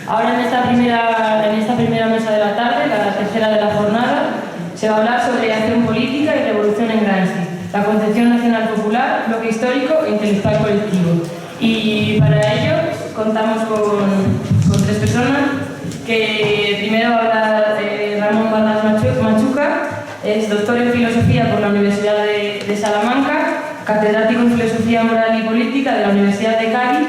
Ahora en esta primera mesa de la tarde, la tercera de la jornada, se va a hablar sobre acción política y revolución en Gramsci, la concepción nacional popular, bloque histórico e intelectual colectivo. Y para ello contamos con tres personas, que primero va a hablar Ramón Vargas Machuca, es doctor en filosofía por la Universidad de Salamanca, catedrático en filosofía moral y política de la Universidad de Cádiz,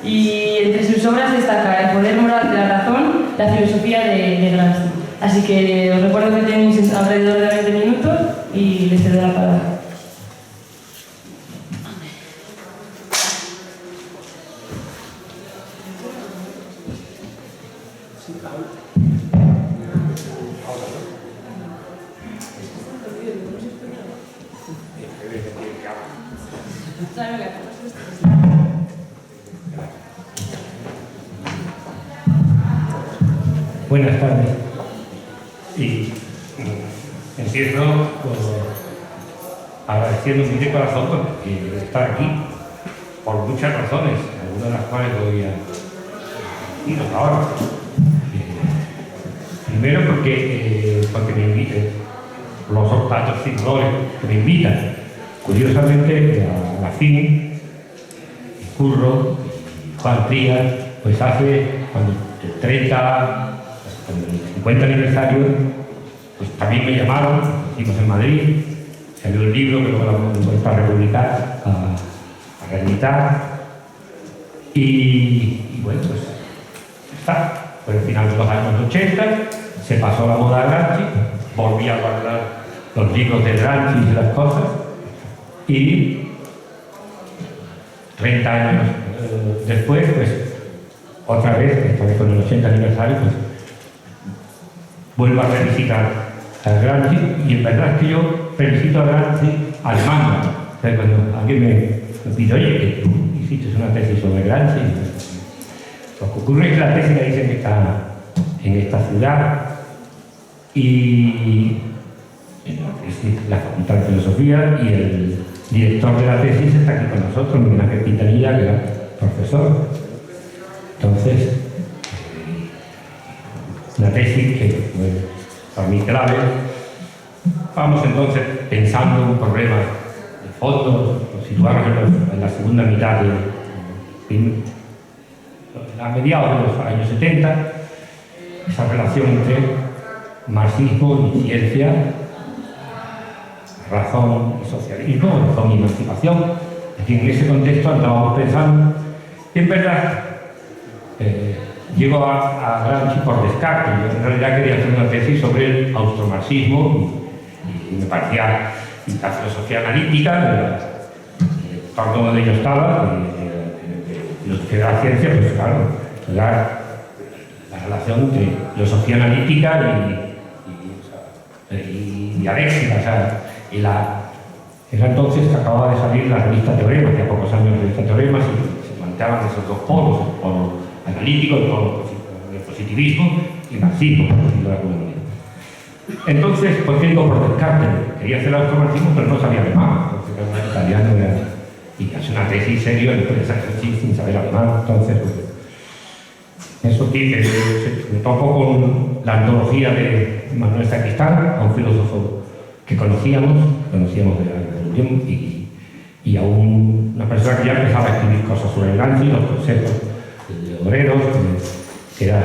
y entre sus obras destaca El poder moral de la razón, la filosofía de Gramsci. Así que os recuerdo que tenéis alrededor de 20 minutos y les cedo la palabra. Buenas tardes. Y empiezo agradeciendo mi de corazón por estar aquí, por muchas razones, algunas de las cuales voy a deciros ahora. Primero porque me inviten los patrocinadores que me invitan. Curiosamente, a la FIN, Curro, Juan Trías, pues hace cuando el 50 aniversario, pues también me llamaron, hicimos en Madrid, salió el libro que luego lo hemos vuelto a republicar, a reeditar, y bueno, pues está. Por el final de los años 80 se pasó la moda a Gramsci, volví a guardar los libros de Gramsci y las cosas, y 30 años después, pues otra vez, esta vez con el 80 aniversario, pues vuelvo a revisitar a Gramsci, y en verdad es que yo felicito a Gramsci al manga. O sea, cuando alguien me pide, oye, que tú hiciste una tesis sobre Gramsci, lo que ocurre es que la tesis la dicen que está en esta ciudad, y la Facultad de Filosofía, y el director de la tesis está aquí con nosotros, Miguel Ángel Quintanilla, que era profesor. Entonces, la tesis que fue para mí clave. Vamos entonces pensando en un problema de fondo, situarnos en la segunda mitad a mediados de los años 70, esa relación entre marxismo y ciencia, razón y socialismo, razón y emancipación. Es decir, en ese contexto andábamos pensando, y en verdad llego a Gramsci por descarte. Yo en realidad quería hacer una tesis sobre el austromarxismo y me parecía la filosofía analítica, el torno donde yo estaba, de filosofía de la ciencia, pues claro, la relación entre filosofía analítica y dialéctica, o sea, era entonces que acababa de salir la revista Teorema, que a pocos años la revista Teorema se planteaban esos dos polos, el polo analítico, el polo del positivismo y marxismo, por decirlo de alguna manera. Entonces, ¿por qué digo por descarte? Quería hacer el automarxismo, pero no sabía alemán, porque era italiano, y hacer una tesis seria después de hacer sin saber alemán. Entonces, pues, eso que se topó con la antología de Manuel Sacristán, a un filósofo que conocíamos de la revolución, y a una persona que ya empezaba a escribir cosas sobre Gramsci, los conceptos de obreros, que era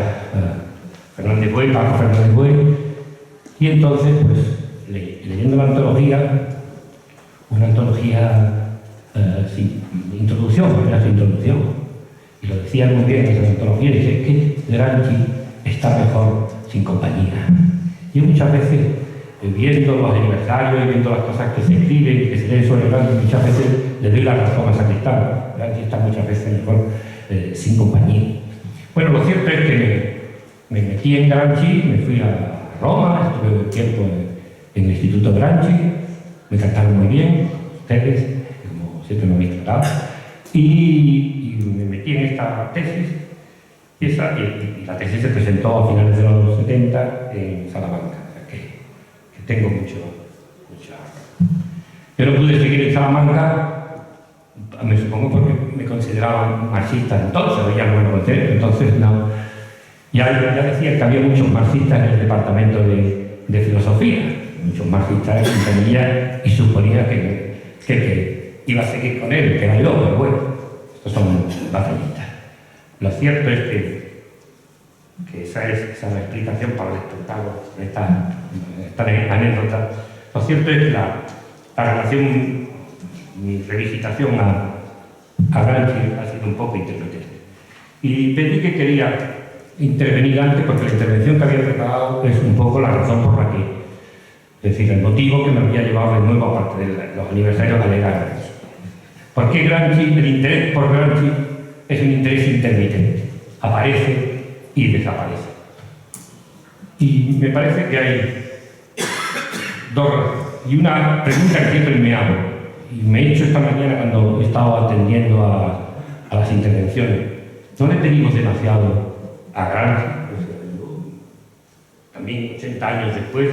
Fernández Buey, Paco Fernández Buey. Y entonces, pues, leyendo la antología, una antología sin introducción, porque era su introducción, y lo decía muy bien en esa antología, dice que Gramsci está mejor sin compañía. Yo muchas veces, viendo los aniversarios y viendo las cosas que se escriben y que se leen sobre Gramsci, muchas veces le doy la razón a Sacristán. Gramsci está muchas veces mejor sin compañía. Bueno, lo cierto es que me metí en Gramsci, me fui a Roma, estuve un tiempo en el Instituto Gramsci, me trataron muy bien, ustedes, como siempre me habéis tratado, y me metí en esta tesis, y la tesis se presentó a finales de los 70 en Salamanca, o sea que tengo mucha... Yo no pude seguir en Salamanca Me supongo porque me consideraban marxista entonces, veía el buen concepto, entonces no. Ya decía que había muchos marxistas en el departamento de filosofía, muchos marxistas entendían y suponía que iba a seguir con él, que era yo, pero bueno, estos son batallitas. Lo cierto es que esa es la explicación para el espectáculo, esta anécdota. Lo cierto es que la relación, mi revisitación a Gramsci ha sido un poco intermitente. Y pedí que quería intervenir antes porque la intervención que había preparado es un poco la razón por la que, es decir, el motivo que me había llevado de nuevo, aparte de los aniversarios, a leer a Gramsci. ¿Por qué Gramsci? El interés por Gramsci es un interés intermitente. Aparece y desaparece. Y me parece que hay dos razones. Y una pregunta que siempre me hago, y me he hecho esta mañana cuando he estado atendiendo a las intervenciones, ¿no le pedimos demasiado a Gramsci? También 80 años después,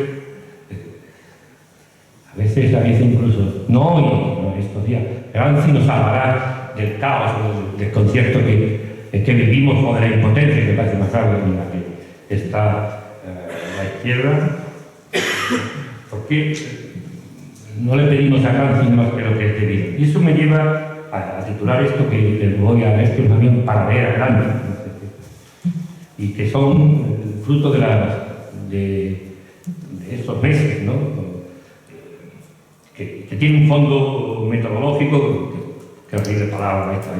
a veces la dice incluso, no hoy, no estos días, Gramsci nos salvará del caos, del concierto que vivimos o de la impotencia, que parece más grave en la que está la izquierda. ¿Por qué no le pedimos a Gramsci más que lo que es debido? Y eso me lleva a titular esto que les voy a leer, que es más bien para leer a Gramsci, y que son fruto de estos meses, ¿no? que tiene un fondo metodológico, que horrible palabra esta,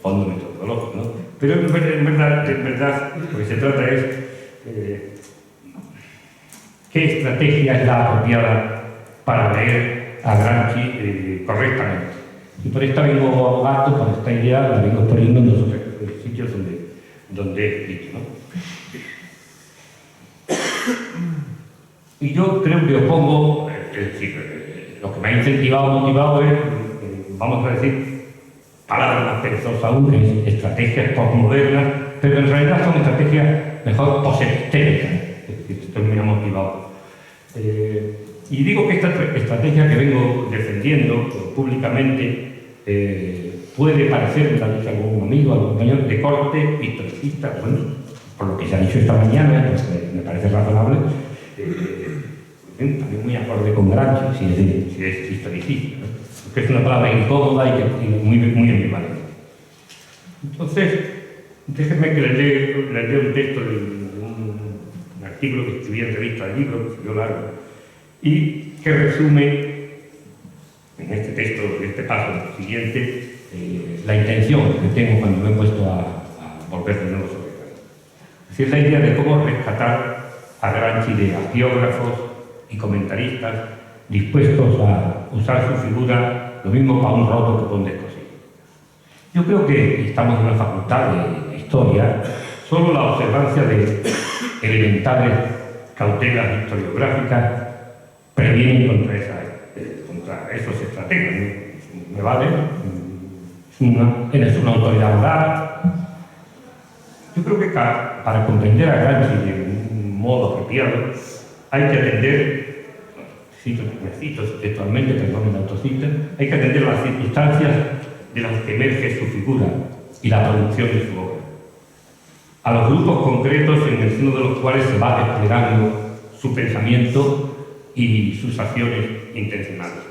fondo metodológico, ¿no? Pero en verdad lo que se trata es qué estrategia es la apropiada para leer a Gramsci correctamente. Y por esta vengo abogando, por esta idea la vengo poniendo en los sitios donde he escrito, ¿no? Y yo creo que opongo, es decir, lo que me ha incentivado, motivado es, vamos a decir, palabras más perezosas aún, que es estrategias postmodernas, pero en realidad son estrategias mejor postepistémicas. Esto me ha motivado. Y digo que esta estrategia que vengo defendiendo públicamente puede parecer, me lo ha dicho algún amigo, algún compañero, de corte historicista, bueno, por lo que se ha dicho esta mañana, pues me parece razonable, también muy acorde con Gramsci, si es historicista, ¿no? Porque es una palabra incómoda y muy ambivalente. Entonces, déjenme que les lea un texto de un artículo que escribí en Revista de Libros, que escribió largo, y que resume en este texto, en este paso siguiente, la intención que tengo cuando me he puesto a volver de nuevo sobre Gramsci. Es decir, la idea de cómo rescatar a Gramsci de agiógrafos y comentaristas dispuestos a usar su figura lo mismo para un roto que para un descosido. Yo creo que estamos en una facultad de historia, solo la observancia de elementales cautelas historiográficas previenen contra esos estrategas. Me vale, eres una autoridad moral. Yo creo que para comprender a Gramsci de un modo apropiado hay que atender, me cito textualmente, perdón, la autocita, hay que atender las circunstancias de las que emerge su figura y la producción de su obra, a los grupos concretos en el seno de los cuales se va desplegando su pensamiento y sus acciones intencionales.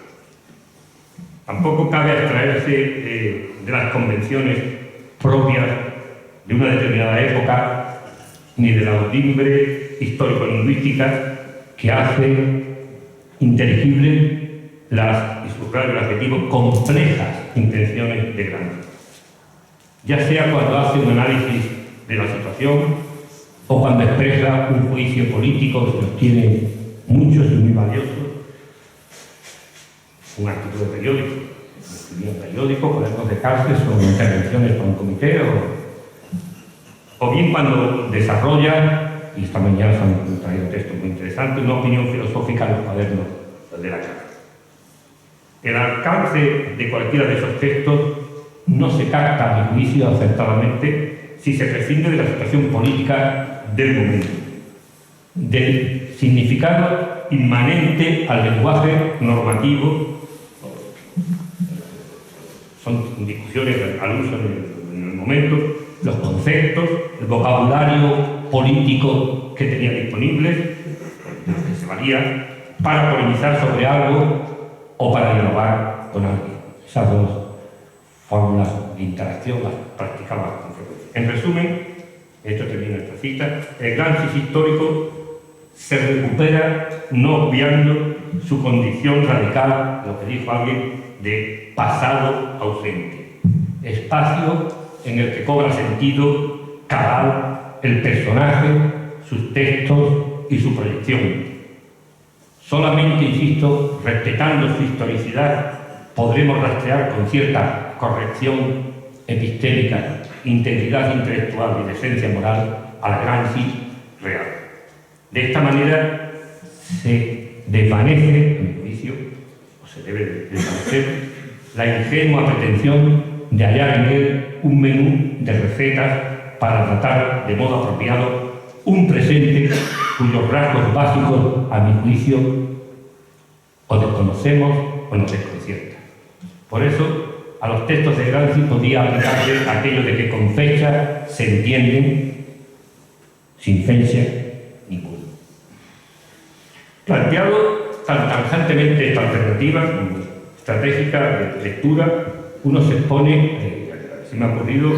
Tampoco cabe abstraerse de las convenciones propias de una determinada época, ni de la urdimbre histórico-lingüística que hace inteligibles y subrayo el adjetivo, complejas intenciones de Gramsci. Ya sea cuando hace un análisis de la situación o cuando expresa un juicio político que los tiene muchos y muy valiosos, un artículo de periódico, escribía un periódico, podemos dejarse sobre intervenciones para un comité, o bien cuando desarrolla, y esta mañana se han traído textos muy interesantes, una opinión filosófica en los cuadernos de la casa. El alcance de cualquiera de esos textos no se capta, a mi juicio, acertadamente si se prescinde de la situación política del momento, del significado inmanente al lenguaje normativo son discusiones al uso en el momento, los conceptos, el vocabulario político que tenía disponible, que se valía para polemizar sobre algo o para dialogar con alguien. Esas dos fórmulas de interacción las practicaba con frecuencia. En resumen, esto termina esta cita, el Gramsci histórico se recupera no obviando su condición radical, lo que dijo alguien, de pasado ausente, espacio en el que cobra sentido cabal el personaje, sus textos y su proyección. Solamente, insisto, respetando su historicidad, podremos rastrear con cierta corrección epistémica, integridad intelectual y decencia moral al Gramsci real. De esta manera se desvanece, en mi juicio, o se debe desvanecer, la ingenua pretensión de hallar en él un menú de recetas para tratar de modo apropiado un presente cuyos rasgos básicos, a mi juicio, o desconocemos o nos desconciertan. Por eso, a los textos de Gramsci podía aplicarse aquello de que con fecha se entienden, sin fecha ninguna. Planteado tan tajantemente esta alternativa estratégica de lectura, uno se expone, se me ha ocurrido,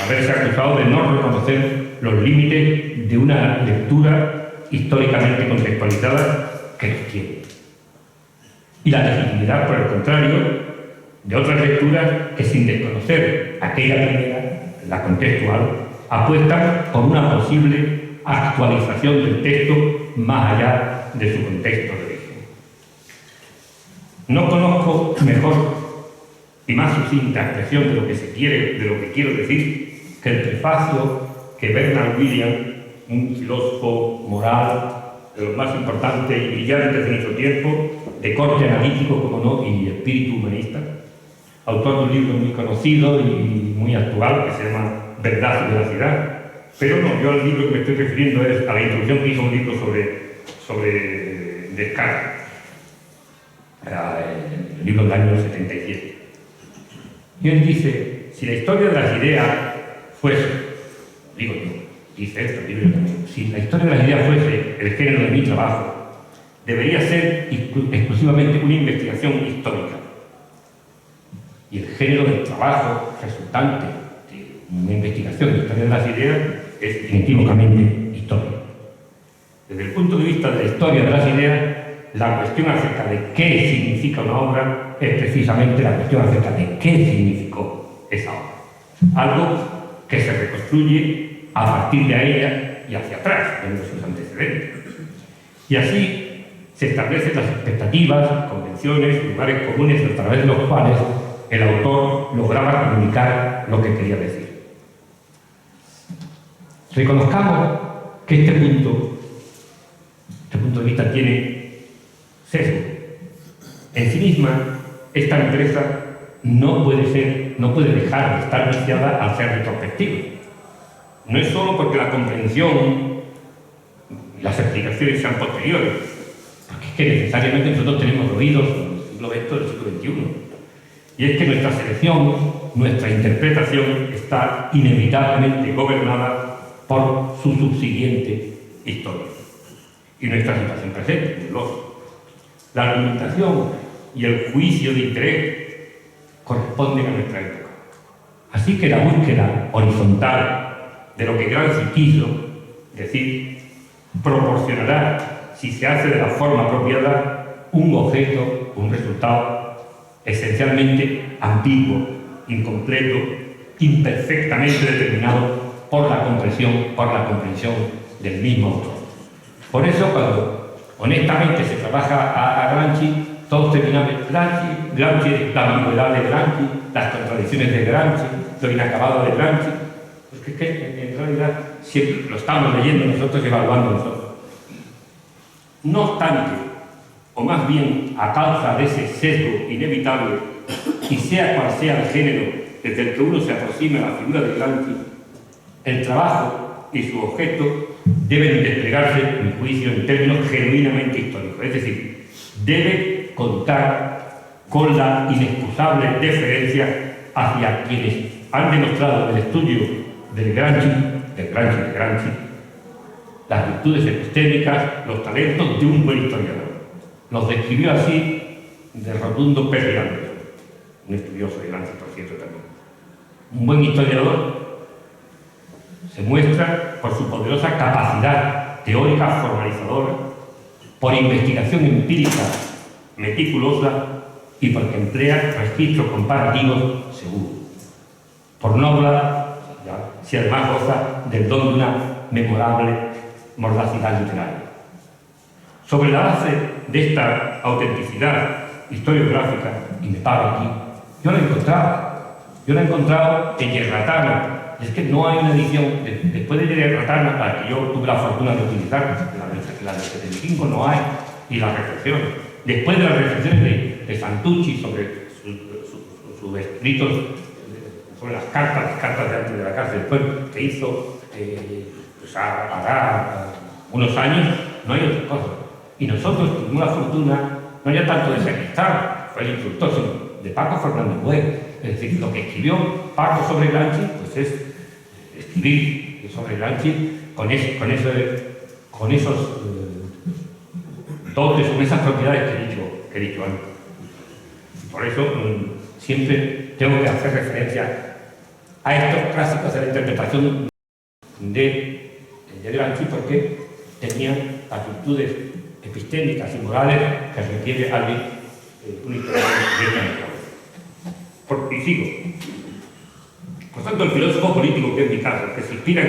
haberse acusado de no reconocer los límites de una lectura históricamente contextualizada que los tiene. Y la legitimidad, por el contrario, de otras lecturas que, sin desconocer aquella primera, la contextual, apuestan por una posible actualización del texto más allá de su contexto de origen. No conozco mejor y más sucinta expresión de lo que se quiere, de lo que quiero decir, que el prefacio que Bernard Williams, un filósofo moral de los más importantes y brillantes de nuestro tiempo, de corte analítico, como no, y espíritu humanista, autor de un libro muy conocido y muy actual que se llama Verdad y Veracidad. Pero no, yo al libro que me estoy refiriendo es a la introducción que hizo un libro sobre Descartes, el libro del año 77. Y él dice, si la historia de las ideas fuese, digo yo, dice esto, el libro también, si la historia de las ideas fuese el género de mi trabajo, debería ser exclusivamente una investigación histórica. Y el género del trabajo resultante de una investigación de historia de las ideas es inequívocamente histórico. Desde el punto de vista de la historia de las ideas, la cuestión acerca de qué significa una obra es precisamente la cuestión acerca de qué significó esa obra. Algo que se reconstruye a partir de ella y hacia atrás, viendo sus antecedentes. Y así se establecen las expectativas, convenciones, lugares comunes a través de los cuales el autor lograba comunicar lo que quería decir. Reconozcamos que este punto de vista tiene sesgo. En sí misma, esta empresa no puede dejar de estar viciada al ser retrospectiva. No es solo porque la comprensión y las explicaciones sean posteriores, porque es que necesariamente nosotros tenemos oídos en el siglo XX del siglo XXI. Y es que nuestra selección, nuestra interpretación está inevitablemente gobernada por su subsiguiente historia y nuestra situación presente, lógico. La argumentación y el juicio de interés corresponden a nuestra época. Así que la búsqueda horizontal de lo que Gramsci quiso decir proporcionará, si se hace de la forma apropiada, un objeto, un resultado esencialmente ambiguo, incompleto, imperfectamente determinado por la comprensión del mismo autor. Por eso, cuando honestamente se trabaja a Gramsci, todos terminamos Gramsci, la ambigüedad de Gramsci, las contradicciones de Gramsci, lo inacabado de Gramsci, porque es que en realidad siempre lo estamos leyendo nosotros y evaluando nosotros. No obstante, o más bien a causa de ese sesgo inevitable, y sea cual sea el género desde el que uno se aproxime a la figura de Gramsci, el trabajo y su objeto deben desplegarse, en mi juicio, en términos genuinamente históricos. Es decir, debe contar con la inexcusable deferencia hacia quienes han demostrado en el estudio de Gramsci, las virtudes epistémicas, los talentos de un buen historiador. Los describió así de rotundo Perry Anderson, un estudioso de Gramsci, por cierto, también. Un buen historiador se muestra por su poderosa capacidad teórica formalizadora, por investigación empírica meticulosa y porque emplea registros comparativos seguros. Por no hablar, si además goza del don de una memorable mordacidad literaria. Sobre la base de esta autenticidad historiográfica, y me paro aquí, yo la he encontrado en Yerratana. Es que no hay una edición, después de Yerratana, la que yo tuve la fortuna de utilizar, la del 75 no hay, y las reflexiones. Después de las reflexiones de Santucci sobre sus escritos, sobre las cartas de antes de la cárcel, después que hizo pues hará unos años, no hay otra cosa. Y nosotros tuvimos la fortuna, no ya tanto de Sacristán, fue el instructor, sino de Paco Fernández Buey. Es decir, lo que escribió Paco sobre Gramsci, pues es escribir sobre Gramsci con esos dotes, con esas propiedades que he dicho antes. Por eso siempre tengo que hacer referencia a estos clásicos de la interpretación de Gramsci, porque tenían las virtudes epistémicas y morales que requiere alguien, un historiador de esta naturaleza. Y sigo. Por tanto, el filósofo político, que es mi caso, que se inspira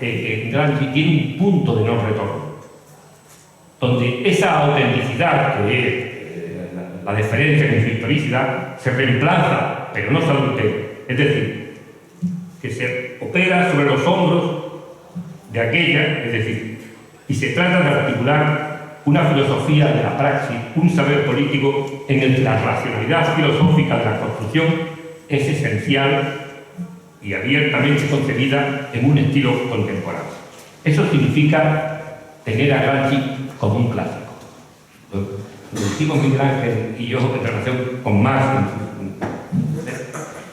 en Gramsci, tiene un punto de no retorno, donde esa autenticidad, que es la deferencia en su historicidad, se reemplaza, pero no se adultera. Es decir, que se opera sobre los hombros de aquella, es decir, y se trata de articular una filosofía de la praxis, un saber político en el que la racionalidad filosófica de la construcción es esencial y abiertamente concebida en un estilo contemporáneo. Eso significa tener a Gramsci como un clásico. Lo decimos Miguel Ángel y yo en relación con Marx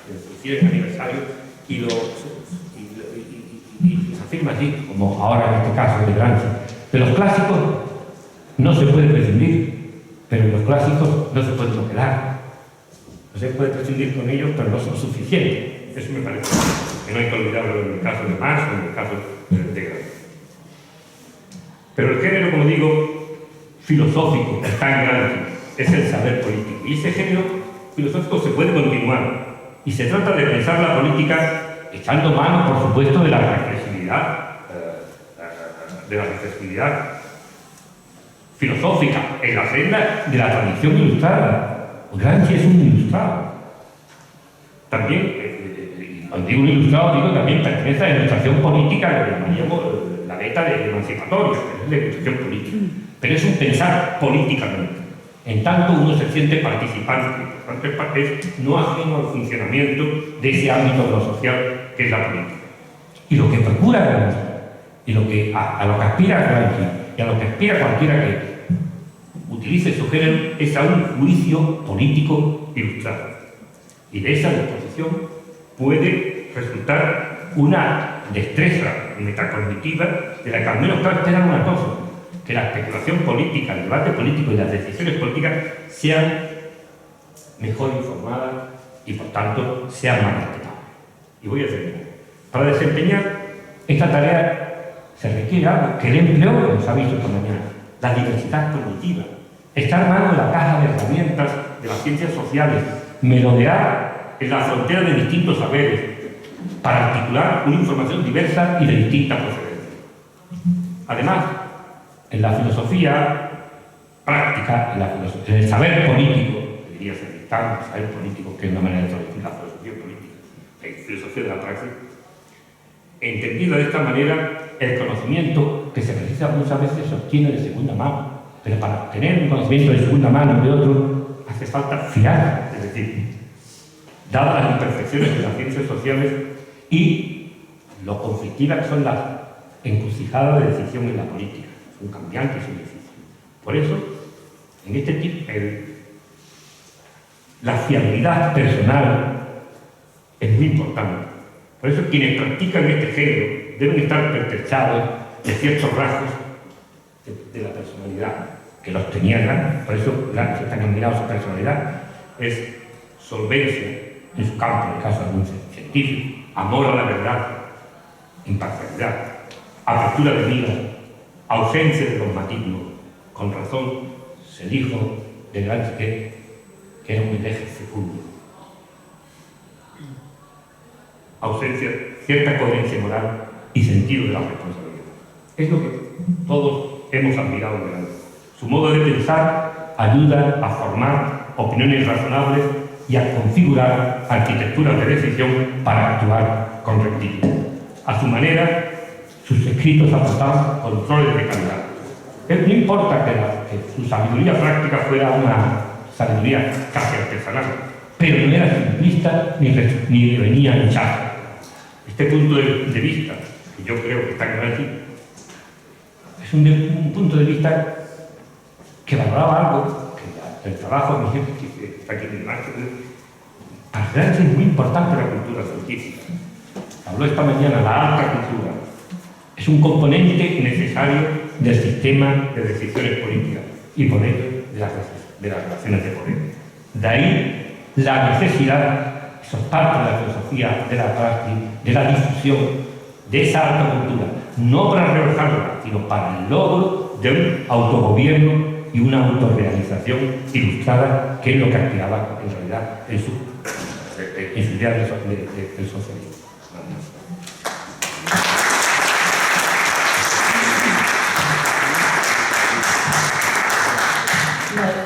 en su 100 aniversario, y se afirma así, como ahora en este caso de Gramsci. De los clásicos no se puede prescindir, pero en los clásicos no se puede bloquear. No se puede prescindir con ellos, pero no son suficientes. Eso me parece que no hay que olvidarlo en el caso de Marx o en el caso de Gramsci. Pero el género, como digo, filosófico que está en Gramsci es el saber político. Y ese género filosófico se puede continuar. Y se trata de pensar la política echando mano, por supuesto, de la reflexividad filosófica en la senda de la tradición ilustrada. Gramsci es un ilustrado. También, cuando digo un ilustrado, digo también pertenece a la ilustración política, que llamaríamos la beta de emancipatoria, que es la ilustración política. Pero es un pensar políticamente. En tanto uno se siente participante, es no ajeno al funcionamiento de ese ámbito de lo social que es la política. Y lo que procura Gramsci, y a lo que aspira Gramsci, y a lo que aspira cualquiera que utilice su género, es a un juicio político ilustrado. Y de esa disposición puede resultar una destreza metacognitiva de la que al menos cabe esperar una cosa: que la especulación política, el debate político y las decisiones políticas sean mejor informadas y, por tanto, sean más respetables. Y voy a terminar. Para desempeñar esta tarea se requiere algo que el empleo, como se ha visto esta mañana, la diversidad cognitiva, estar armado en la caja de herramientas de las ciencias sociales, merodear en la frontera de distintos saberes, para articular una información diversa y de distinta procedencia. Además, en la filosofía práctica, en el saber político, que diría Sacristán, el saber político, que es una manera de traducir la filosofía política, la filosofía de la praxis, entendido de esta manera, el conocimiento que se precisa muchas veces se obtiene de segunda mano, pero para obtener un conocimiento de segunda mano de otro hace falta fiar, es decir, dadas las imperfecciones de las ciencias sociales y lo conflictivas que son las encrucijadas de decisión en la política, son cambiantes y difíciles. Por eso, en este tipo, La fiabilidad personal es muy importante. Por eso quienes practican este género deben estar pertrechados de ciertos rasgos de la personalidad, que los tenían grandes. Por eso están admirados su personalidad. Es solvencia en su campo, en el caso de algún científico, amor a la verdad, imparcialidad, apertura de miras, ausencia de dogmatismo. Con razón se dijo de Gramsci que era un eje fecundo. Ausencia, cierta coherencia moral y sentido de la responsabilidad. Es lo que todos hemos admirado de Gramsci. Su modo de pensar ayuda a formar opiniones razonables y a configurar arquitecturas de decisión para actuar con rectitud. A su manera, sus escritos aportaban controles de calidad. No importa que su sabiduría práctica fuera una sabiduría casi artesanal, pero no era simplista ni le venía a hinchar. Este punto de vista, que yo creo que está en Gramsci, es un punto de vista que valoraba algo, que el trabajo, mi jefe, que está aquí en el marco, para Gramsci es muy importante la cultura científica. Habló esta mañana, la alta cultura. Es un componente necesario del sistema de decisiones políticas y por ello de las relaciones de poder. De ahí la necesidad, eso es parte de la filosofía de la práctica, de la difusión de esa alta cultura, no para rebajarla, sino para el logro de un autogobierno y una autorrealización ilustrada, que es lo que aspiraba en realidad en su idea del socialismo.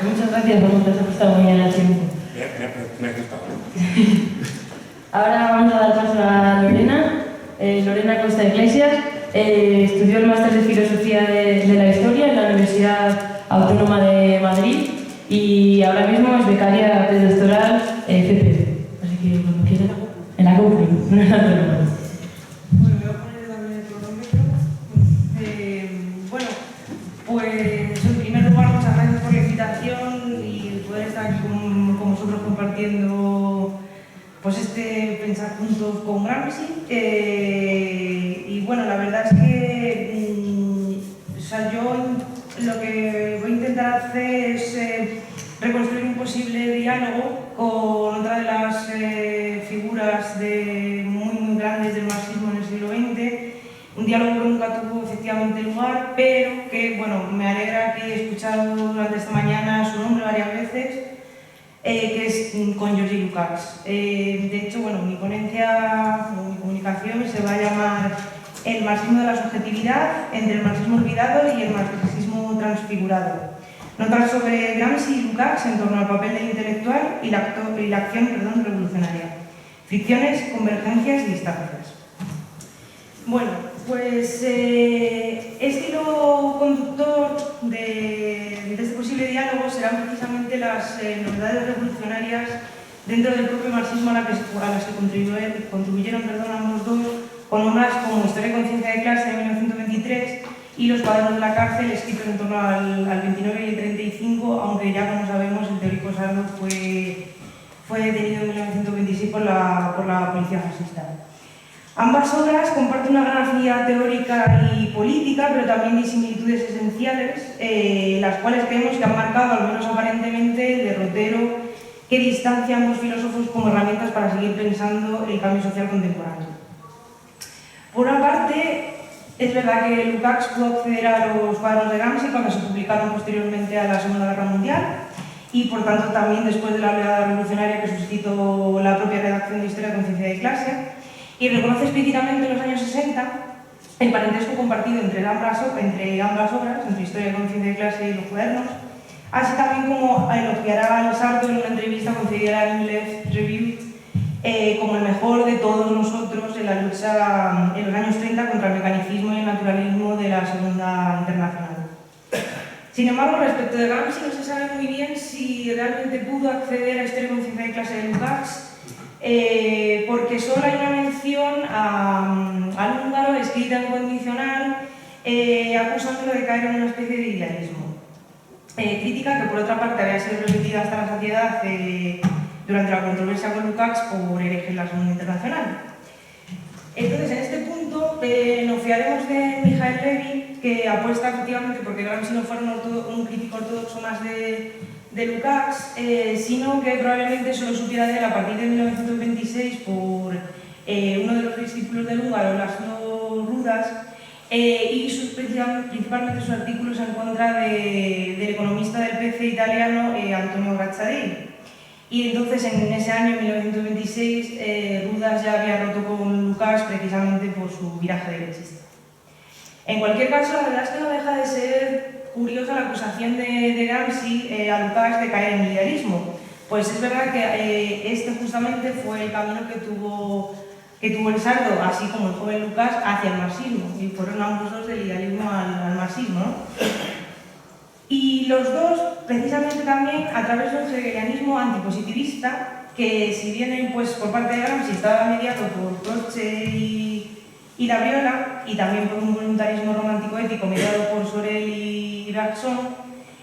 Muchas gracias por haber prestado muy bien el tiempo. Me ha gustado. Ahora vamos a dar paso a Lorena. Lorena Costa Iglesias estudió el máster de Filosofía de la Historia en la Universidad Autónoma de Madrid y ahora mismo es becaria predoctoral FP. Así que cuando quiera, en la COUPRI, no en la Autónoma. Bueno, me voy a poner también el cronómetro. Bueno, pues en primer lugar, muchas gracias por la invitación y poder estar aquí con vosotros compartiendo pues pensar juntos con Gramsci. Y bueno, la verdad es que yo lo que voy a intentar hacer es reconstruir un posible diálogo con otra de las figuras muy grandes del marxismo en el siglo XX, un diálogo que nunca tuvo efectivamente lugar, pero que bueno, me alegra que he escuchado durante esta mañana su nombre varias veces, que es con Georgi Lukács. De hecho, bueno, mi ponencia o mi comunicación se va a llamar El marxismo de la subjetividad entre el marxismo olvidado y el marxismo transfigurado. Notar sobre Gramsci y Lukács en torno al papel del intelectual y la acción revolucionaria. Fricciones, convergencias y distancias. Bueno, pues este hilo conductor de este posible diálogo serán precisamente las novedades revolucionarias dentro del propio marxismo a las que contribuyeron ambos dos, con obras como Historia y conciencia de clase de 1923 y Los cuadernos de la cárcel, escritos en torno al 29 y el 35, aunque ya como sabemos el teórico Sardo fue detenido en 1926 por la policía fascista. Ambas obras comparten una gran afinidad teórica y política, pero también hay similitudes esenciales, las cuales creemos que han marcado, al menos aparentemente, el derrotero que distancia a ambos filósofos como herramientas para seguir pensando el cambio social contemporáneo. Por una parte, es verdad que Lukács pudo acceder a los cuadernos de Gramsci cuando se publicaron posteriormente a la Segunda Guerra Mundial y, por tanto, también después de la oleada revolucionaria que suscitó la propia redacción de Historia y conciencia de clase, y reconoce explícitamente en los años 60 el parentesco compartido entre ambas obras, entre Historia y conciencia de clase y los cuadernos, así también como elogiará al Sardo en una entrevista concedida en Left Review como el mejor de todos nosotros en la lucha en los años 30 contra el mecanicismo y el naturalismo de la Segunda Internacional. Sin embargo, respecto de Gramsci no se sabe muy bien si realmente pudo acceder a Historia y conciencia de clase de Lukács, porque solo hay una mención al húngaro escrita en condicional acusándolo de caer en una especie de idealismo. Crítica que por otra parte había sido repetida hasta la saciedad durante la controversia con Lukács por hereje en la Segunda Internacional. Entonces, en este punto nos fiaremos de Michael Levy, que apuesta efectivamente porque Gramsci no fuera un crítico ortodoxo más de Lukács, sino que probablemente solo supiera de él a partir de 1926 por uno de los discípulos del húngaro, László Rudas, y principalmente sus artículos en contra del economista del PC italiano Antonio Grazzadei. Y entonces, en ese año, 1926, Rudas ya había roto con Lukács precisamente por su viraje derechista. En cualquier caso, la verdad es que no deja de ser curiosa la acusación de Gramsci a Lukács de caer en idealismo. Pues es verdad que este justamente fue el camino que tuvo el Sardo, así como el joven Lukács, hacia el marxismo, y fueron ambos dos del idealismo al marxismo, ¿no? Y los dos, precisamente también, a través de un hegelianismo antipositivista, que si bien pues, por parte de Gramsci estaba mediado por Croce y Labriola, y también por un voluntarismo romántico-ético mediado por Sorel y Bergson,